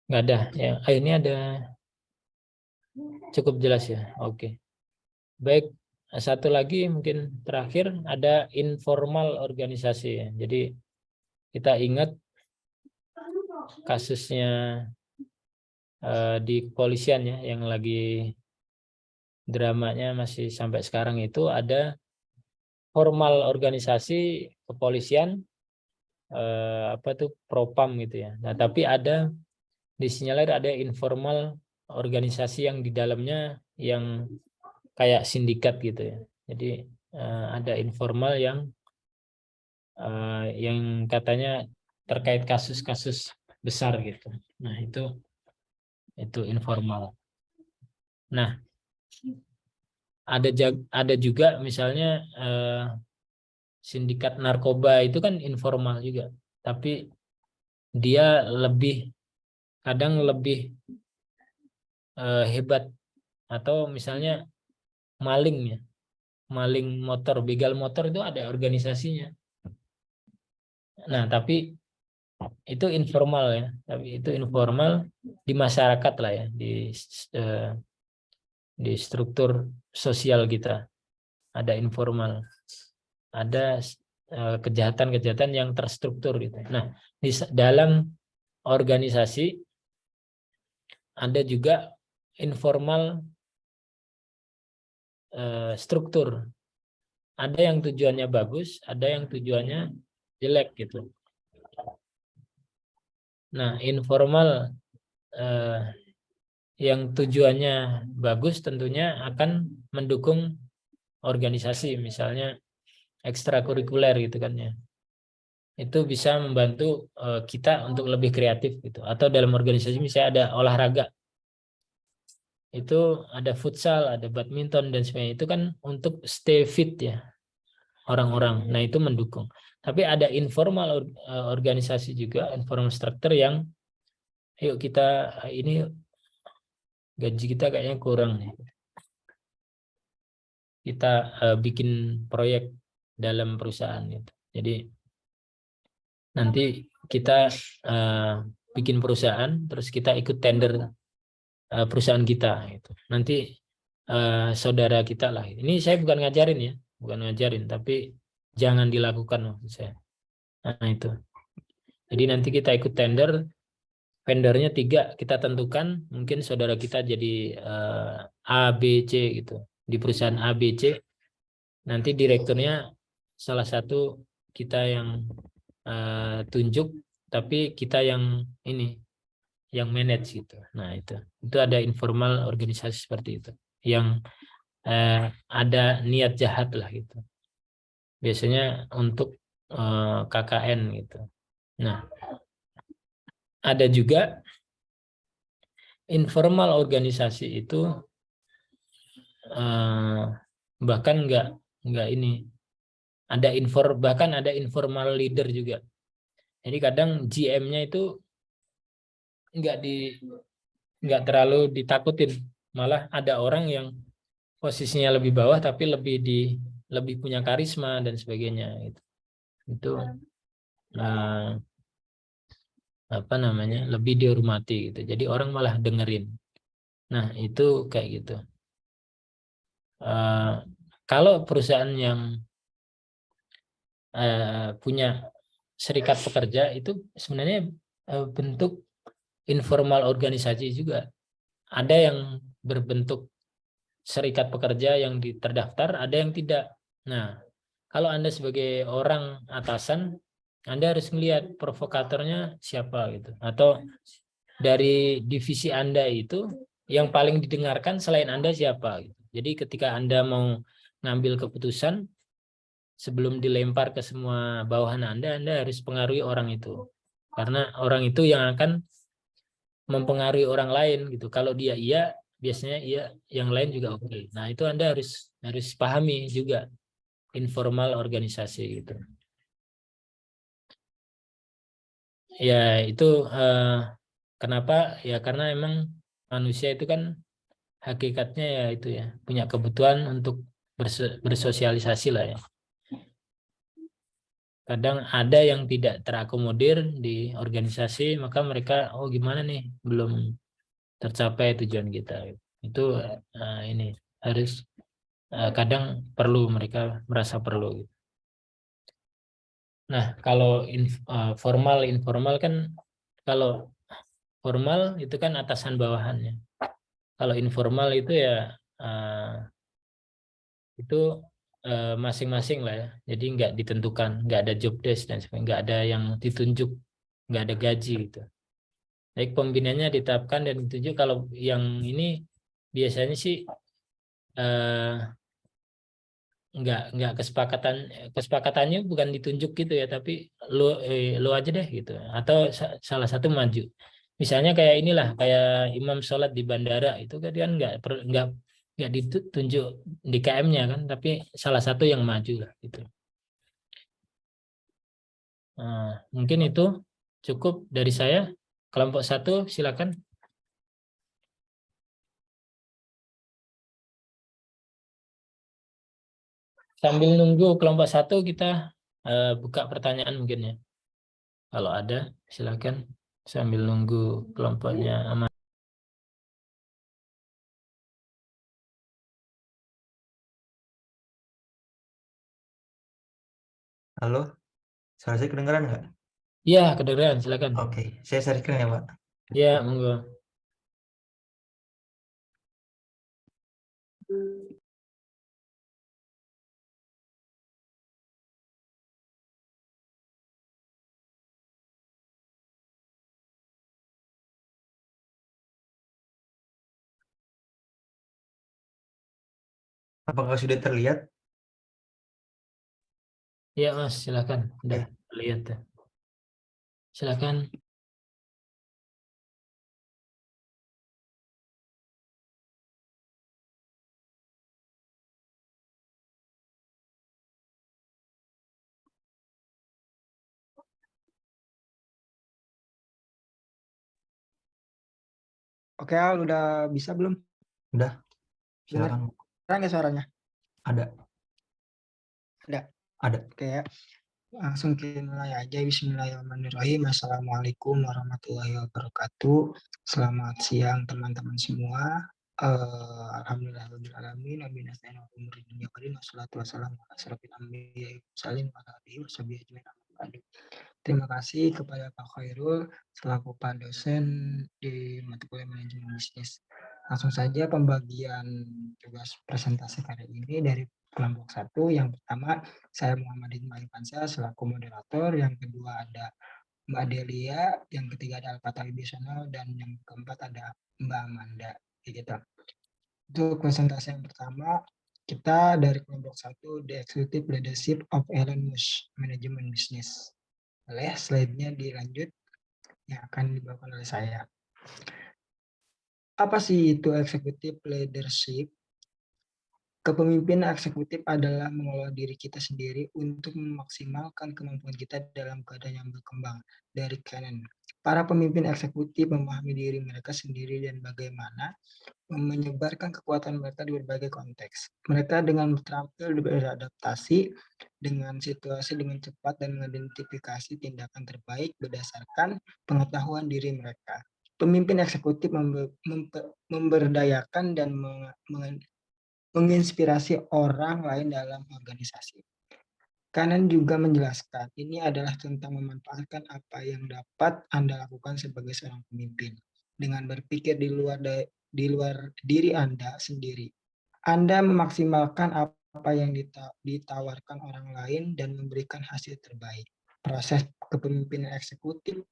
nggak ada ya. Ini ada, cukup jelas ya. Oke, baik. Satu lagi mungkin terakhir, ada informal organisasi ya. Jadi kita ingat kasusnya di kepolisian ya, yang lagi dramanya masih sampai sekarang, itu ada formal organisasi kepolisian, apa tuh, propam gitu ya. Nah tapi ada, disinyalir ada informal organisasi yang di dalamnya yang kayak sindikat gitu ya. Jadi ada informal yang katanya terkait kasus-kasus besar gitu. Nah itu informal. Nah ada juga misalnya sindikat narkoba, itu kan informal juga, tapi dia kadang lebih hebat. Atau misalnya maling ya, maling motor, begal motor, itu ada organisasinya. Nah tapi itu informal ya, tapi itu informal di masyarakat lah ya, eh, di struktur sosial kita ada informal, ada kejahatan-kejahatan yang terstruktur gitu. Nah di dalam organisasi ada juga informal struktur. Ada yang tujuannya bagus, ada yang tujuannya jelek gitu. Nah, informal yang tujuannya bagus tentunya akan mendukung organisasi, misalnya ekstrakurikuler gitu kan ya. Itu bisa membantu kita untuk lebih kreatif gitu. Atau dalam organisasi misalnya ada olahraga, itu ada futsal, ada badminton dan sebagainya. Itu kan untuk stay fit ya orang-orang. Nah itu mendukung. Tapi ada informal organisasi juga, informal struktur yang, yuk kita ini gaji kita kayaknya kurang nih, kita bikin proyek dalam perusahaan gitu. Jadi nanti kita bikin perusahaan, terus kita ikut tender perusahaan kita gitu. Nanti saudara kita lah. Ini saya bukan ngajarin ya, bukan ngajarin, tapi jangan dilakukan maksud saya. Nah itu. Jadi nanti kita ikut tender, vendornya 3 kita tentukan, mungkin saudara kita jadi A, B, C gitu. Di perusahaan A, B, C, nanti direkturnya salah satu kita yang tunjuk, tapi kita yang ini, yang manage gitu. Nah itu ada informal organisasi seperti itu, yang ada niat jahat lah gitu. Biasanya untuk KKN gitu. Nah ada juga informal organisasi itu bahkan nggak ini, bahkan ada informal leader juga. Jadi kadang GM-nya itu nggak terlalu ditakutin, malah ada orang yang posisinya lebih bawah tapi lebih punya karisma dan sebagainya gitu. Itu apa namanya, lebih dihormati gitu. Jadi orang malah dengerin. Nah itu kayak gitu. Kalau perusahaan yang punya serikat pekerja, itu sebenarnya bentuk informal organisasi juga. Ada yang berbentuk serikat pekerja yang terdaftar, ada yang tidak. Nah, kalau Anda sebagai orang atasan, Anda harus melihat provokatornya siapa gitu. Atau dari divisi Anda itu yang paling didengarkan selain Anda siapa gitu. Jadi ketika Anda mau ngambil keputusan, sebelum dilempar ke semua bawahan Anda harus pengaruhi orang itu. Karena orang itu yang akan mempengaruhi orang lain gitu. Kalau dia iya, biasanya iya, yang lain juga oke. Nah, itu Anda harus pahami juga informal organisasi gitu. Ya, itu kenapa? Ya karena emang manusia itu kan hakikatnya ya itu ya, punya kebutuhan untuk bersosialisasi lah ya. Kadang ada yang tidak terakomodir di organisasi, maka mereka, oh gimana nih, belum tercapai tujuan kita. Itu ini harus kadang perlu, mereka merasa perlu. Nah, kalau formal informal kan, kalau formal itu kan atasan bawahannya. Kalau informal itu ya itu masing-masing lah ya. Jadi nggak ditentukan, nggak ada job desk dan sebagainya, nggak ada yang ditunjuk, nggak ada gaji gitu. Baik pembinanya ditetapkan dan ditunjuk. Kalau yang ini biasanya sih eh, nggak kesepakatannya bukan ditunjuk gitu ya, tapi lu aja deh gitu, atau salah satu maju. Misalnya kayak inilah, kayak imam sholat di bandara itu kan dia nggak ditunjuk di KM-nya kan, tapi salah satu yang maju lah gitu. Nah, mungkin itu cukup dari saya. Kelompok satu silakan. Sambil nunggu kelompok satu kita buka pertanyaan mungkin ya. Kalau ada silakan sambil nunggu kelompoknya aman. Halo, suara saya kedengeran nggak? Iya, kedengeran, silakan. Oke, saya share screen ya, Pak. Iya, monggo. Apakah sudah terlihat? Iya, Mas, silakan. Udah Oke. lihat ya. Silakan. Oke, Al, udah bisa belum? Udah, silakan. Kedengeran nggak suaranya? Ada. Ada. Ada. Oke, langsung kita mulai aja. Bismillahirrahmanirrahim. Assalamualaikum warahmatullahi wabarakatuh. Selamat siang teman-teman semua. Alhamdulillahirrahmanirrahim. Terima kasih kepada Pak Khairul selaku Pak dosen di mata kuliah manajemen bisnis. Langsung saja pembagian tugas presentasi kali ini dari kelompok 1. Yang pertama, saya Muhammad Ismail Pansah selaku moderator. Yang kedua ada Mbak Delia, yang ketiga ada Alfata Wibisono, dan yang keempat ada Mbak Amanda. Gitu. Untuk presentasi yang pertama, kita dari kelompok 1, The Executive Leadership of Elon Musk Management Business. Boleh slide-nya dilanjut yang akan dibawakan oleh saya. Apa sih itu executive leadership? Kepemimpinan eksekutif adalah mengelola diri kita sendiri untuk memaksimalkan kemampuan kita dalam keadaan yang berkembang. Dari Canon, para pemimpin eksekutif memahami diri mereka sendiri dan bagaimana menyebarkan kekuatan mereka di berbagai konteks. Mereka dengan terampil beradaptasi dengan situasi dengan cepat dan mengidentifikasi tindakan terbaik berdasarkan pengetahuan diri mereka. Pemimpin eksekutif memberdayakan dan menginspirasi orang lain dalam organisasi. Canon juga menjelaskan, ini adalah tentang memanfaatkan apa yang dapat Anda lakukan sebagai seorang pemimpin dengan berpikir di luar diri Anda sendiri. Anda memaksimalkan apa yang ditawarkan orang lain dan memberikan hasil terbaik. Proses kepemimpinan eksekutif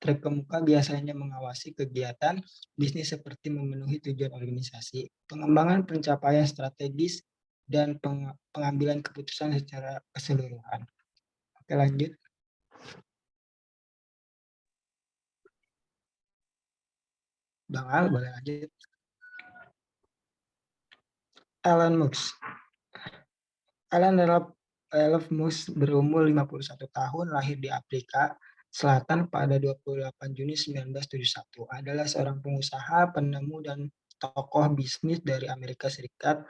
terkemuka biasanya mengawasi kegiatan bisnis seperti memenuhi tujuan organisasi, pengembangan pencapaian strategis, dan pengambilan keputusan secara keseluruhan. Oke, lanjut. Bang Al, boleh lanjut. Elon Musk. Elon Musk berumur 51 tahun, lahir di Afrika Selatan pada 28 Juni 1971. Adalah seorang pengusaha, penemu, dan tokoh bisnis dari Amerika Serikat.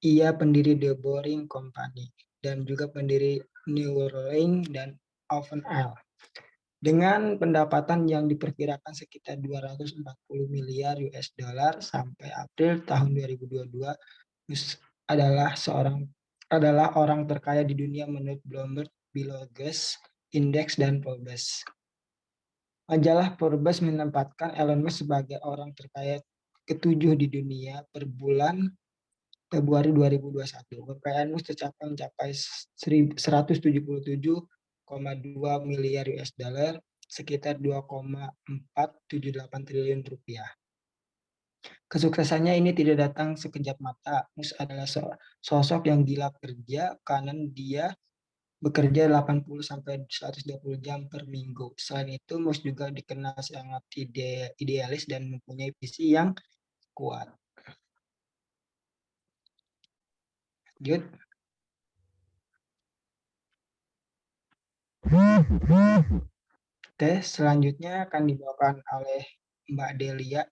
Ia pendiri The Boring Company dan juga pendiri Neuralink dan OpenAI. Dengan pendapatan yang diperkirakan sekitar 240 miliar US dollar sampai April tahun 2022, Musk adalah orang terkaya di dunia menurut Bloomberg, Bill.Gates Index dan Forbes. Majalah Forbes menempatkan Elon Musk sebagai orang terkaya ketujuh di dunia per bulan Februari 2021. Kekayaan Musk mencapai 177,2 miliar US dollar, sekitar 2,478 triliun rupiah. Kesuksesannya ini tidak datang sekejap mata. Musk adalah sosok yang gila kerja karena dia bekerja 80-120 jam per minggu. Selain itu, Musk juga dikenal sangat idealis dan mempunyai visi yang kuat. Lanjut. Oke, selanjutnya akan dibawakan oleh Mbak Delia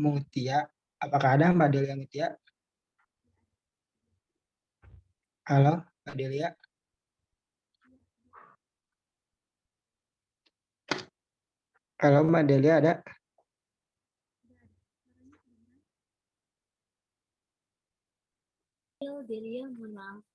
Mutia. Apakah ada Mbak Delia Mutia? Halo, Mbak Delia. Halo, Mbak Delia ada? Delia, mohon maaf.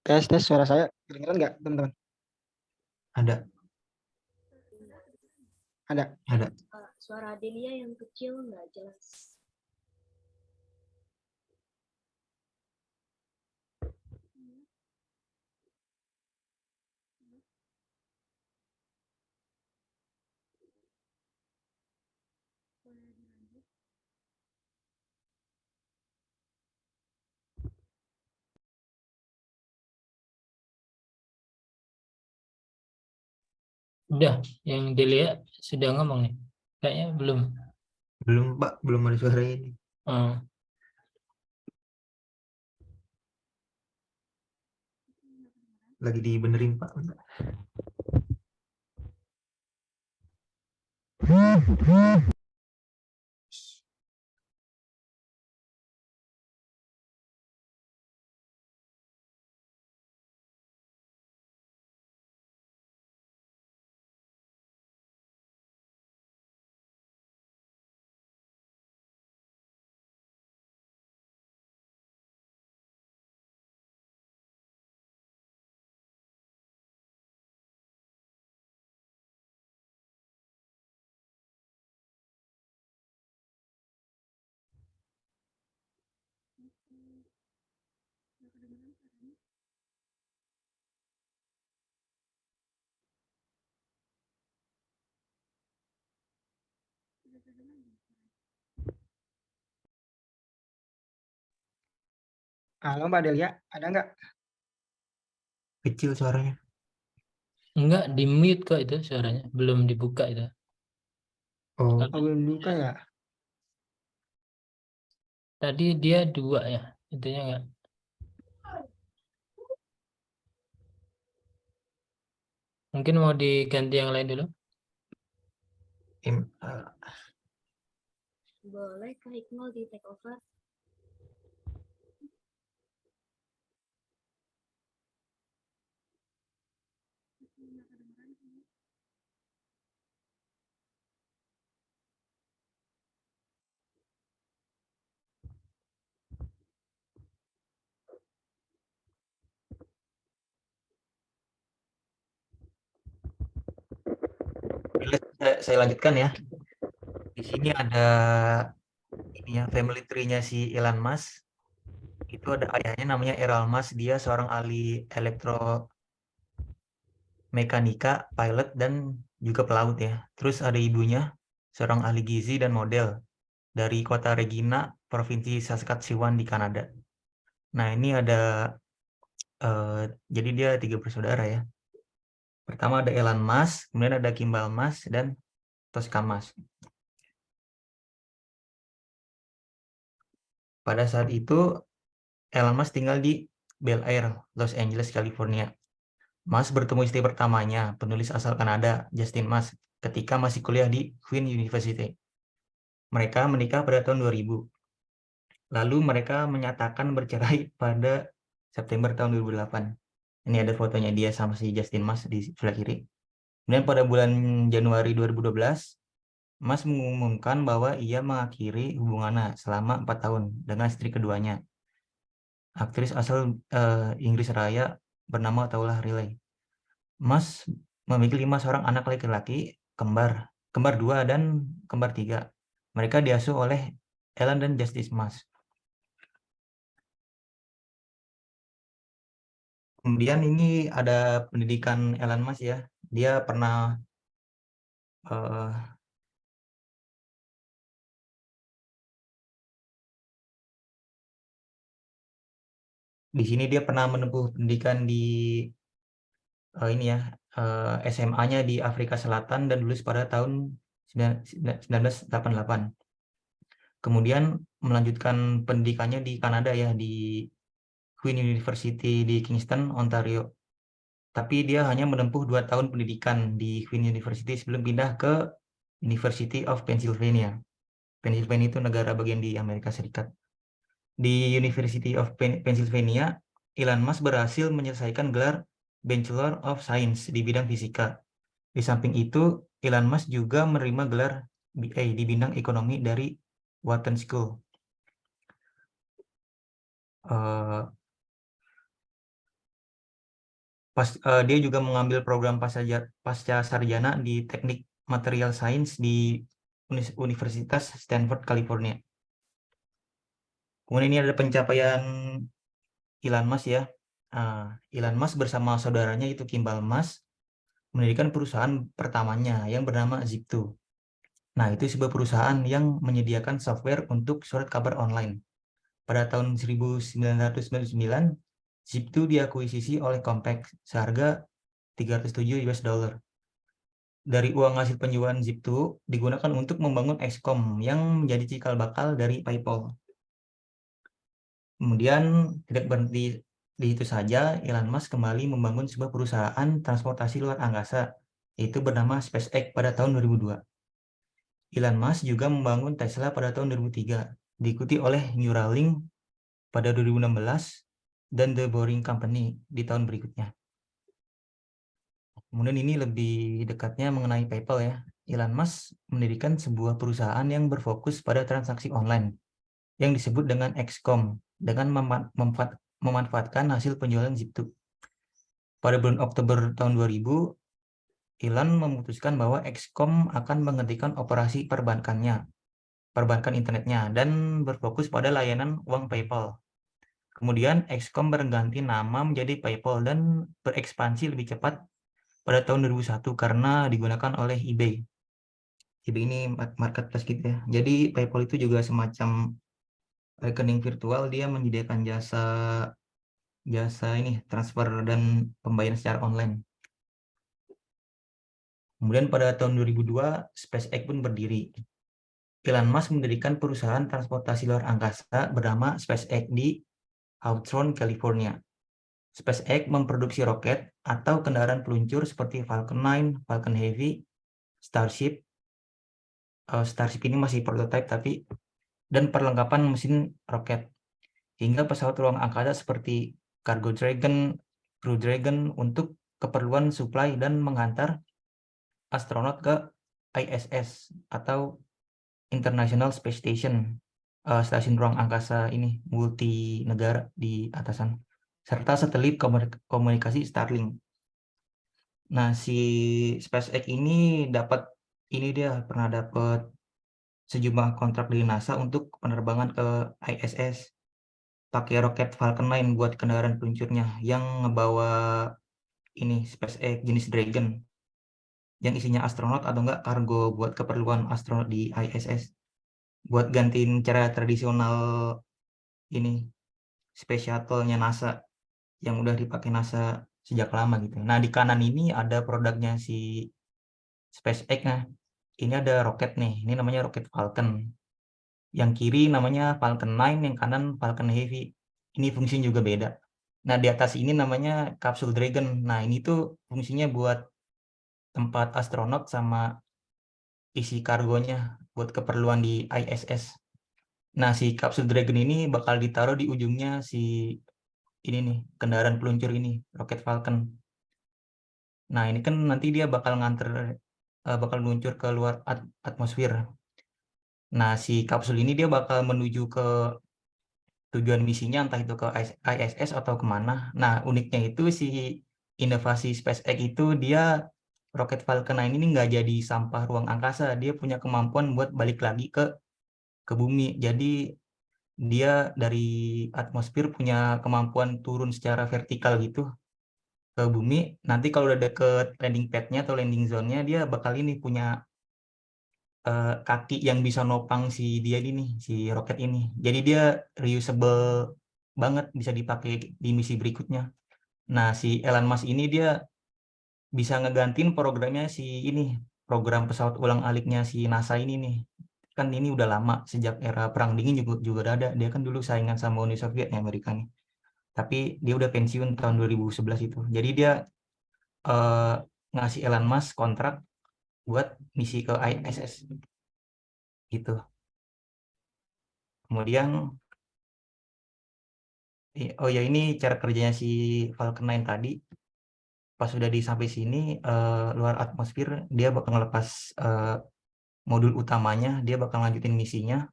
Tes suara saya kedengeran nggak, teman-teman? Ada. Ada. Ada. Suara Delia yang kecil nggak jelas. Udah, yang Delia sudah ngomong nih. Kayaknya belum. Belum, Pak. Belum ada suara ini. Oh. Lagi dibenerin, Pak. Halo, Mbak Delia, ada nggak? Kecil suaranya. Enggak, di mute kok itu suaranya. Belum dibuka itu. Oh, Belum buka ya? Tadi dia 2 ya. Itunya enggak. Mungkin mau diganti yang lain dulu. Boleh Kak Hikmal di take over? saya lanjutkan ya. Di sini ada ini ya, family tree-nya si Elon Musk. Itu ada ayahnya namanya Elon Musk, dia seorang ahli elektromekanika, pilot dan juga pelaut ya. Terus ada ibunya seorang ahli gizi dan model dari kota Regina, Provinsi Saskatchewan di Kanada. Nah, ini ada jadi dia 3 bersaudara ya. Pertama ada Elon Musk, kemudian ada Kimball Musk dan Tosca Musk. Pada saat itu Elon Musk tinggal di Bel Air, Los Angeles, California. Musk bertemu istri pertamanya, penulis asal Kanada, Justin Musk, ketika masih kuliah di Queen University. Mereka menikah pada tahun 2000. Lalu mereka menyatakan bercerai pada September tahun 2008. Ini ada fotonya dia sama si Justin Musk di sebelah kiri. Kemudian pada bulan Januari 2012, Musk mengumumkan bahwa ia mengakhiri hubungannya selama 4 tahun dengan istri keduanya, aktris asal Inggris Raya bernama Taula Riley. Musk memiliki 5 seorang anak laki-laki, kembar 2 dan kembar 3. Mereka diasuh oleh Elon dan Justin Musk. Kemudian ini ada pendidikan Elon Musk ya. Dia pernah di sini dia pernah menempuh pendidikan di ini ya SMA-nya di Afrika Selatan dan lulus pada tahun 1988. Kemudian melanjutkan pendidikannya di Kanada ya, di Queen University di Kingston, Ontario. Tapi dia hanya menempuh 2 tahun pendidikan di Queen University sebelum pindah ke University of Pennsylvania. Pennsylvania itu negara bagian di Amerika Serikat. Di University of Pennsylvania, Elon Musk berhasil menyelesaikan gelar Bachelor of Science di bidang fisika. Di samping itu, Elon Musk juga menerima gelar BA di bidang ekonomi dari Wharton School. Dia juga mengambil program pasca sarjana di Teknik Material Science di Universitas Stanford, California. Kemudian ini ada pencapaian Elon Musk ya. Elon Musk bersama saudaranya itu Kimball Musk mendirikan perusahaan pertamanya yang bernama Zip2. Nah, itu sebuah perusahaan yang menyediakan software untuk surat kabar online. Pada tahun 1999, Zip2 diakuisisi oleh Compaq seharga $307. Dari uang hasil penjualan Zip2 digunakan untuk membangun XCOM yang menjadi cikal bakal dari PayPal. Kemudian tidak berhenti di itu saja, Elon Musk kembali membangun sebuah perusahaan transportasi luar angkasa, yaitu bernama SpaceX pada tahun 2002. Elon Musk juga membangun Tesla pada tahun 2003, diikuti oleh Neuralink pada 2016 dan The Boring Company di tahun berikutnya. Kemudian ini lebih dekatnya mengenai PayPal ya. Elon Musk mendirikan sebuah perusahaan yang berfokus pada transaksi online yang disebut dengan XCOM dengan memanfaatkan hasil penjualan Zip2. Pada bulan Oktober tahun 2000, Elon memutuskan bahwa XCOM akan menghentikan operasi perbankan internetnya, dan berfokus pada layanan uang PayPal. Kemudian XCOM berganti nama menjadi PayPal dan berekspansi lebih cepat pada tahun 2001 karena digunakan oleh eBay. eBay ini marketplace gitu ya. Jadi PayPal itu juga semacam rekening virtual, dia menyediakan jasa ini transfer dan pembayaran secara online. Kemudian pada tahun 2002 SpaceX pun berdiri. Elon Musk mendirikan perusahaan transportasi luar angkasa bernama SpaceX di Hawthorne, California. SpaceX memproduksi roket atau kendaraan peluncur seperti Falcon 9, Falcon Heavy, Starship. Starship ini masih prototipe dan perlengkapan mesin roket, hingga pesawat ruang angkasa seperti Cargo Dragon, Crew Dragon untuk keperluan suplai dan menghantar astronot ke ISS atau International Space Station, stasiun ruang angkasa ini multi negara di atasan, serta satelit komunikasi Starlink. Nah, si SpaceX ini dia pernah dapat sejumlah kontrak dari NASA untuk penerbangan ke ISS pakai roket Falcon 9 buat kendaraan peluncurnya yang ngebawa ini SpaceX jenis Dragon. yang isinya astronot atau enggak kargo buat keperluan astronot di ISS, buat gantiin cara tradisional ini Space Shuttle-nya NASA yang udah dipakai NASA sejak lama gitu. Nah, di kanan ini ada produknya si SpaceX. Nah, ini ada roket nih, ini namanya roket Falcon. Yang kiri namanya Falcon 9, yang kanan Falcon Heavy. Ini fungsinya juga beda. Nah, di atas ini namanya Capsule Dragon. Nah, ini tuh fungsinya buat tempat astronot sama isi kargonya buat keperluan di ISS. Nah, si Capsule Dragon ini bakal ditaruh di ujungnya si ini nih, kendaraan peluncur ini, roket Falcon. Nah, ini kan nanti dia bakal bakal meluncur ke luar atmosfer. Nah, si kapsul ini dia bakal menuju ke tujuan misinya, entah itu ke ISS atau kemana. Nah, uniknya itu si inovasi SpaceX itu dia roket Falcon 9 ini nggak jadi sampah ruang angkasa. Dia punya kemampuan buat balik lagi ke bumi. Jadi dia dari atmosfer punya kemampuan turun secara vertikal gitu ke bumi. Nanti kalau udah deket landing pad-nya atau landing zone-nya, dia bakal ini punya kaki yang bisa nopang si dia ini, si roket ini. Jadi dia reusable banget, bisa dipakai di misi berikutnya. Nah, si Elon Musk ini dia bisa ngegantiin programnya si ini, program pesawat ulang-aliknya si NASA ini nih. Kan ini udah lama, sejak era Perang Dingin juga udah ada. Dia kan dulu saingan sama Uni Soviet ya, Amerika nih. Tapi dia udah pensiun tahun 2011 itu. Jadi dia ngasih Elon Musk kontrak buat misi ke ISS gitu. Kemudian oh ya, ini cara kerjanya si Falcon 9 tadi. Pas sudah sampai sini luar atmosfer, dia bakal ngelepas modul utamanya, dia bakal lanjutin misinya.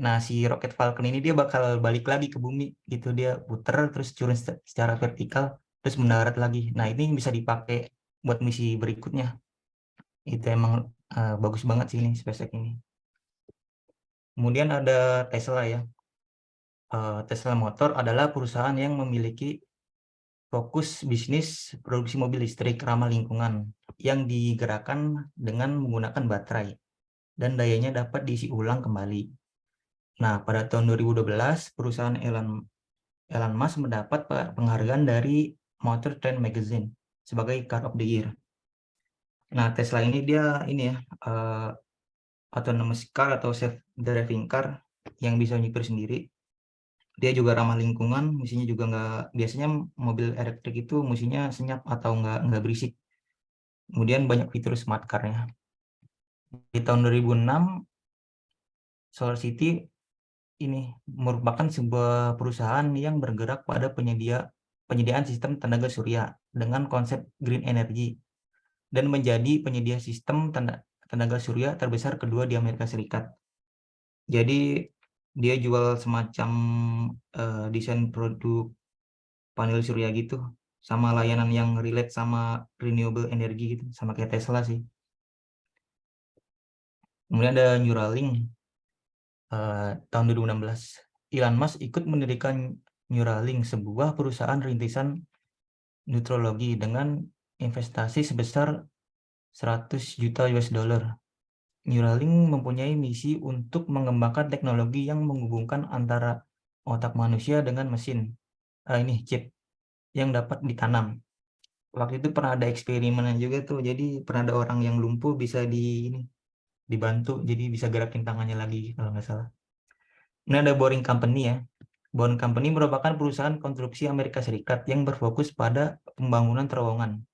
Nah, si roket Falcon ini dia bakal balik lagi ke bumi gitu, dia puter terus turun secara vertikal terus mendarat lagi. Nah, ini bisa dipakai buat misi berikutnya. Itu emang bagus banget sih ini SpaceX ini. Kemudian ada Tesla ya. Tesla Motor adalah perusahaan yang memiliki fokus bisnis produksi mobil listrik ramah lingkungan yang digerakkan dengan menggunakan baterai dan dayanya dapat diisi ulang kembali. Nah, pada tahun 2012, perusahaan Elon Musk mendapat penghargaan dari Motor Trend Magazine sebagai Car of the Year. Nah, Tesla ini dia ini ya, autonomous car atau self-driving car yang bisa nyetir sendiri. Dia juga ramah lingkungan, mesinnya juga nggak, biasanya mobil elektrik itu mesinnya senyap atau nggak berisik. Kemudian banyak fitur smart car-nya. Di tahun 2006, SolarCity ini merupakan sebuah perusahaan yang bergerak pada penyediaan sistem tenaga surya dengan konsep green energy dan menjadi penyedia sistem tenaga surya terbesar kedua di Amerika Serikat. Jadi dia jual semacam desain produk panel surya gitu, sama layanan yang relate sama renewable energy gitu, sama kayak Tesla sih. Kemudian ada Neuralink tahun 2016. Elon Musk ikut mendirikan Neuralink, sebuah perusahaan rintisan neurologi dengan investasi sebesar 100 juta US dollar. Neuralink mempunyai misi untuk mengembangkan teknologi yang menghubungkan antara otak manusia dengan mesin. Ini chip yang dapat ditanam. Waktu itu pernah ada eksperimen juga tuh, jadi pernah ada orang yang lumpuh bisa dibantu, jadi bisa gerakin tangannya lagi kalau nggak salah. Ini ada Boring Company ya. Boring Company merupakan perusahaan konstruksi Amerika Serikat yang berfokus pada pembangunan terowongan.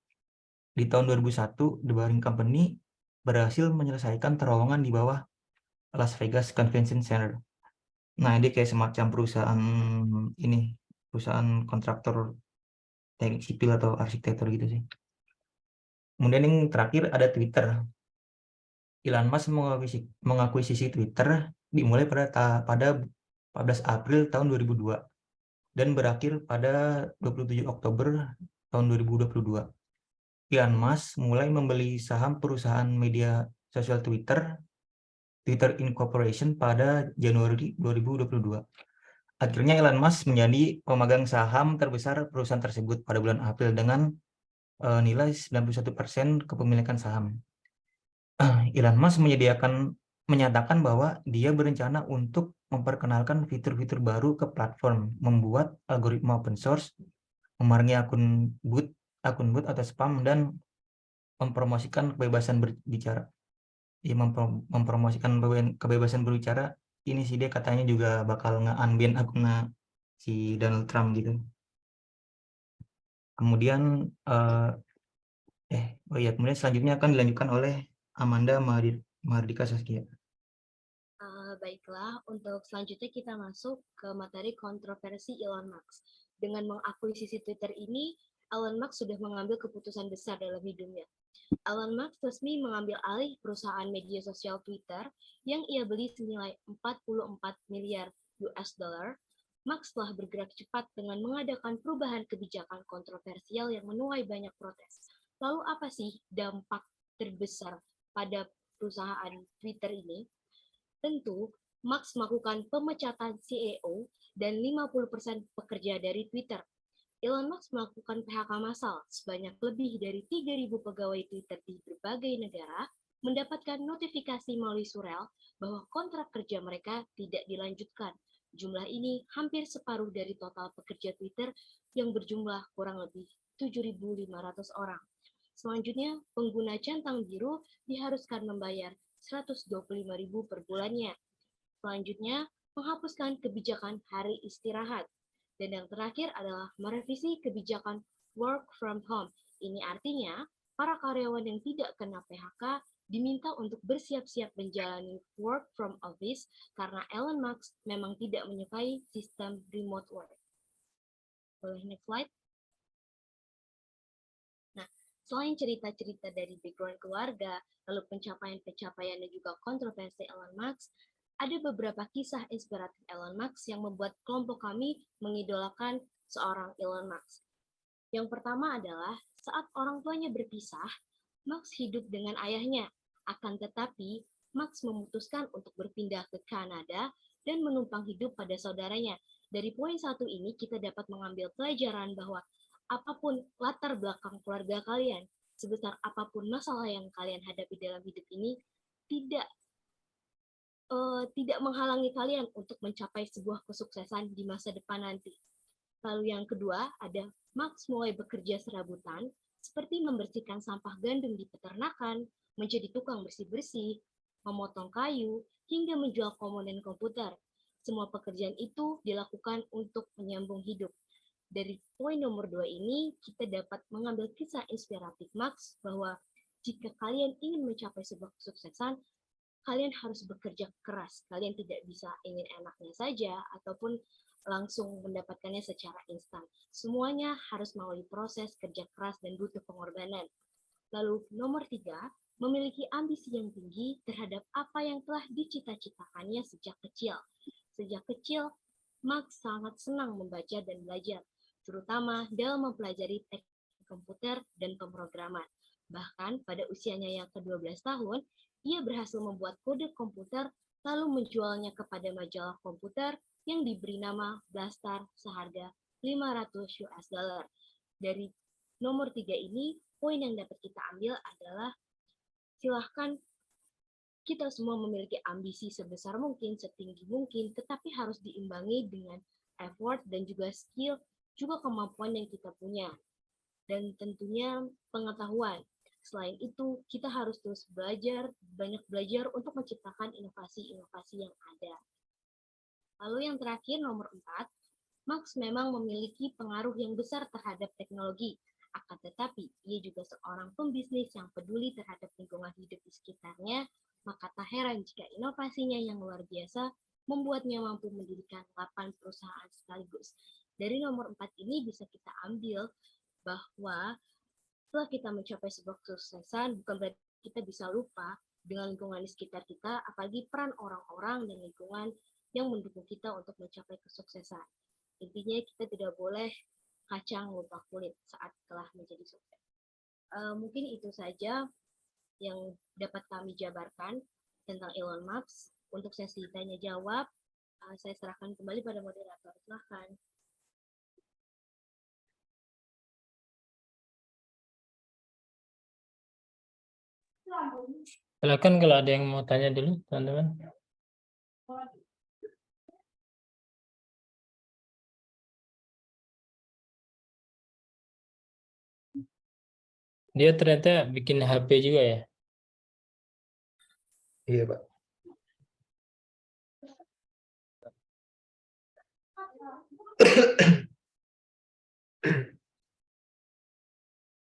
Di tahun 2001, The Boring Company berhasil menyelesaikan terowongan di bawah Las Vegas Convention Center. Nah, dia kayak semacam perusahaan kontraktor teknik sipil atau arsitektur gitu sih. Kemudian yang terakhir ada Twitter. Elon Musk mengakuisisi Twitter dimulai pada 14 April tahun 2002 dan berakhir pada 27 Oktober tahun 2022. Elon Musk mulai membeli saham perusahaan media sosial Twitter Incorporation pada Januari 2022. Akhirnya Elon Musk menjadi pemegang saham terbesar perusahaan tersebut pada bulan April dengan nilai 91% kepemilikan saham. Elon Musk menyatakan bahwa dia berencana untuk memperkenalkan fitur-fitur baru ke platform, membuat algoritma open source, memerangi akun bot atau spam, dan mempromosikan kebebasan berbicara. Mempromosikan kebebasan berbicara. Ini sih dia katanya juga bakal nge-unban akunnya si Donald Trump gitu. Kemudian kemudian selanjutnya akan dilanjutkan oleh Amanda Mardika Saskia. Baiklah, untuk selanjutnya kita masuk ke materi kontroversi Elon Musk. Dengan mengakuisisi Twitter ini, Elon Musk sudah mengambil keputusan besar dalam hidupnya. Elon Musk resmi mengambil alih perusahaan media sosial Twitter yang ia beli senilai 44 miliar US dollar. Musk telah bergerak cepat dengan mengadakan perubahan kebijakan kontroversial yang menuai banyak protes. Lalu apa sih dampak terbesar pada perusahaan Twitter ini? Tentu, Musk melakukan pemecatan CEO dan 50% pekerja dari Twitter. Elon Musk melakukan PHK massal sebanyak lebih dari 3.000 pegawai Twitter di berbagai negara mendapatkan notifikasi melalui surel bahwa kontrak kerja mereka tidak dilanjutkan. Jumlah ini hampir separuh dari total pekerja Twitter yang berjumlah kurang lebih 7.500 orang. Selanjutnya, pengguna centang biru diharuskan membayar 125.000 per bulannya. Selanjutnya, menghapuskan kebijakan hari istirahat. Dan yang terakhir adalah merevisi kebijakan work from home. Ini artinya, para karyawan yang tidak kena PHK diminta untuk bersiap-siap menjalani work from office karena Elon Musk memang tidak menyukai sistem remote work. Boleh next slide? Selain cerita-cerita dari background keluarga, lalu pencapaian-pencapaian dan juga kontroversi Elon Musk, ada beberapa kisah inspiratif Elon Musk yang membuat kelompok kami mengidolakan seorang Elon Musk. Yang pertama adalah saat orang tuanya berpisah, Musk hidup dengan ayahnya. Akan tetapi, Musk memutuskan untuk berpindah ke Kanada dan menumpang hidup pada saudaranya. Dari poin satu ini, kita dapat mengambil pelajaran bahwa apapun latar belakang keluarga kalian, sebesar apapun masalah yang kalian hadapi dalam hidup ini, tidak menghalangi kalian untuk mencapai sebuah kesuksesan di masa depan nanti. Lalu yang kedua, ada Musk mulai bekerja serabutan, seperti membersihkan sampah gandum di peternakan, menjadi tukang bersih-bersih, memotong kayu, hingga menjual komponen komputer. Semua pekerjaan itu dilakukan untuk menyambung hidup. Dari poin nomor 2 ini, kita dapat mengambil kisah inspiratif Musk bahwa jika kalian ingin mencapai sebuah kesuksesan, kalian harus bekerja keras. Kalian tidak bisa ingin enaknya saja ataupun langsung mendapatkannya secara instan. Semuanya harus melalui proses kerja keras dan butuh pengorbanan. Lalu nomor 3, memiliki ambisi yang tinggi terhadap apa yang telah dicita-citakannya sejak kecil. Sejak kecil, Musk sangat senang membaca dan belajar, terutama dalam mempelajari teknik komputer dan pemrograman. Bahkan pada usianya yang ke-12 tahun, ia berhasil membuat kode komputer lalu menjualnya kepada majalah komputer yang diberi nama Blastar seharga 500 US dollar. Dari nomor 3 ini, poin yang dapat kita ambil adalah silahkan kita semua memiliki ambisi sebesar mungkin, setinggi mungkin, tetapi harus diimbangi dengan effort dan juga skill, juga kemampuan yang kita punya. Dan tentunya pengetahuan. Selain itu, kita harus terus belajar, banyak belajar untuk menciptakan inovasi-inovasi yang ada. Lalu yang terakhir, nomor 4, Musk memang memiliki pengaruh yang besar terhadap teknologi. Akan tetapi, ia juga seorang pembisnis yang peduli terhadap lingkungan hidup di sekitarnya, maka tak heran jika inovasinya yang luar biasa membuatnya mampu mendirikan 8 perusahaan sekaligus. Dari nomor 4 ini bisa kita ambil bahwa setelah kita mencapai sebuah kesuksesan, bukan berarti kita bisa lupa dengan lingkungan di sekitar kita, apalagi peran orang-orang dan lingkungan yang mendukung kita untuk mencapai kesuksesan. Intinya kita tidak boleh kacang lupa kulit saat telah menjadi sukses. Mungkin itu saja yang dapat kami jabarkan tentang Elon Musk. Untuk sesi tanya jawab, saya serahkan kembali pada moderator. Silahkan. Silakan kalau ada yang mau tanya dulu, teman-teman. Dia ternyata bikin HP juga ya. Iya, Pak.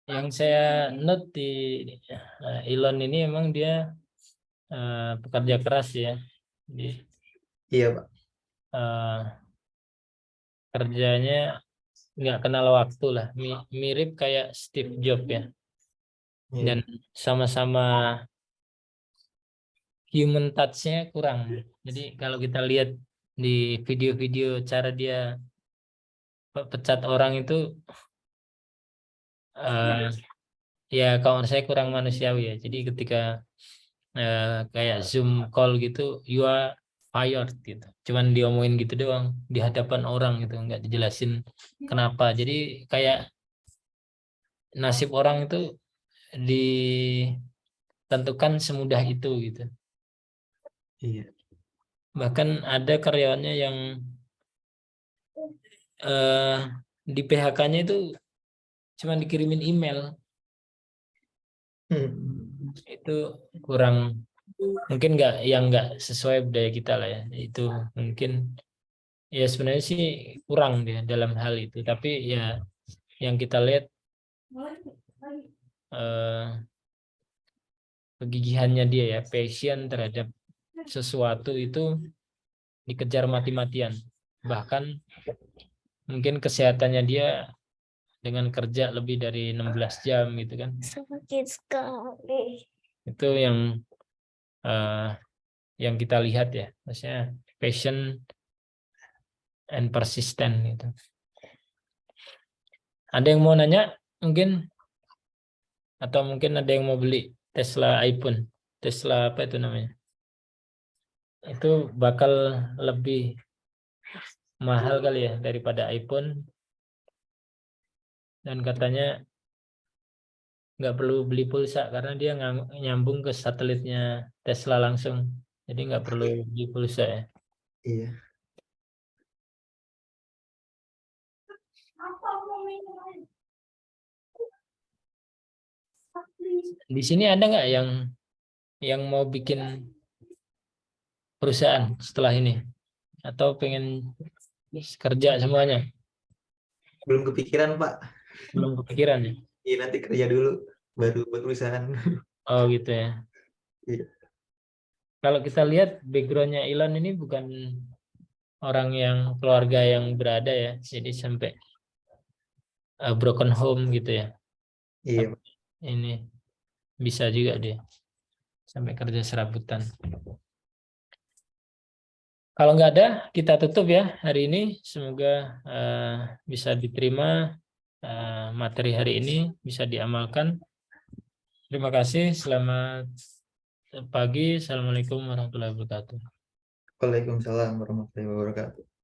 Yang saya note di Elon ini emang dia pekerja keras ya. Jadi Iya, Pak. kerjanya nggak kenal waktu lah. Mirip kayak Steve Jobs ya. Iya. Dan sama-sama human touch-nya kurang. Jadi kalau kita lihat di video-video cara dia pecat orang itu ya kalau menurut saya kurang manusiawi ya. Jadi ketika kayak Zoom call gitu, you are fired gitu. Cuman diomongin gitu doang di hadapan orang gitu, nggak dijelasin kenapa. Jadi kayak nasib orang itu ditentukan semudah itu gitu. Iya. Bahkan ada karyawannya yang di PHK-nya itu cuma dikirimin email. Itu kurang, mungkin nggak sesuai budaya kita lah ya. Itu mungkin ya sebenarnya sih kurang dia dalam hal itu, tapi ya yang kita lihat kegigihannya dia ya, passion terhadap sesuatu itu dikejar mati-matian. Bahkan mungkin kesehatannya dia dengan kerja lebih dari 16 jam gitu kan. Sakit sekali. Itu yang kita lihat ya, maksudnya passion and persistent gitu. Ada yang mau nanya mungkin, atau mungkin ada yang mau beli Tesla iPhone, Tesla apa itu namanya? Itu bakal lebih mahal kali ya daripada iPhone, dan katanya nggak perlu beli pulsa karena dia nyambung ke satelitnya Tesla langsung, jadi nggak perlu beli pulsa ya. Iya. Di sini ada nggak yang mau bikin perusahaan setelah ini, atau pengen kerja semuanya? Belum kepikiran, Pak. Belum kepikiran ya? Iya, nanti kerja dulu baru buat perusahaan. Oh gitu ya. Iya. Kalau kita lihat backgroundnya Elon ini bukan orang yang keluarga yang berada ya, jadi sampai broken home gitu ya. Iya, Pak. Ini bisa juga dia sampai kerja serabutan. Kalau nggak ada, kita tutup ya hari ini. Semoga bisa diterima materi hari ini, bisa diamalkan. Terima kasih. Selamat pagi. Assalamualaikum warahmatullahi wabarakatuh. Waalaikumsalam warahmatullahi wabarakatuh.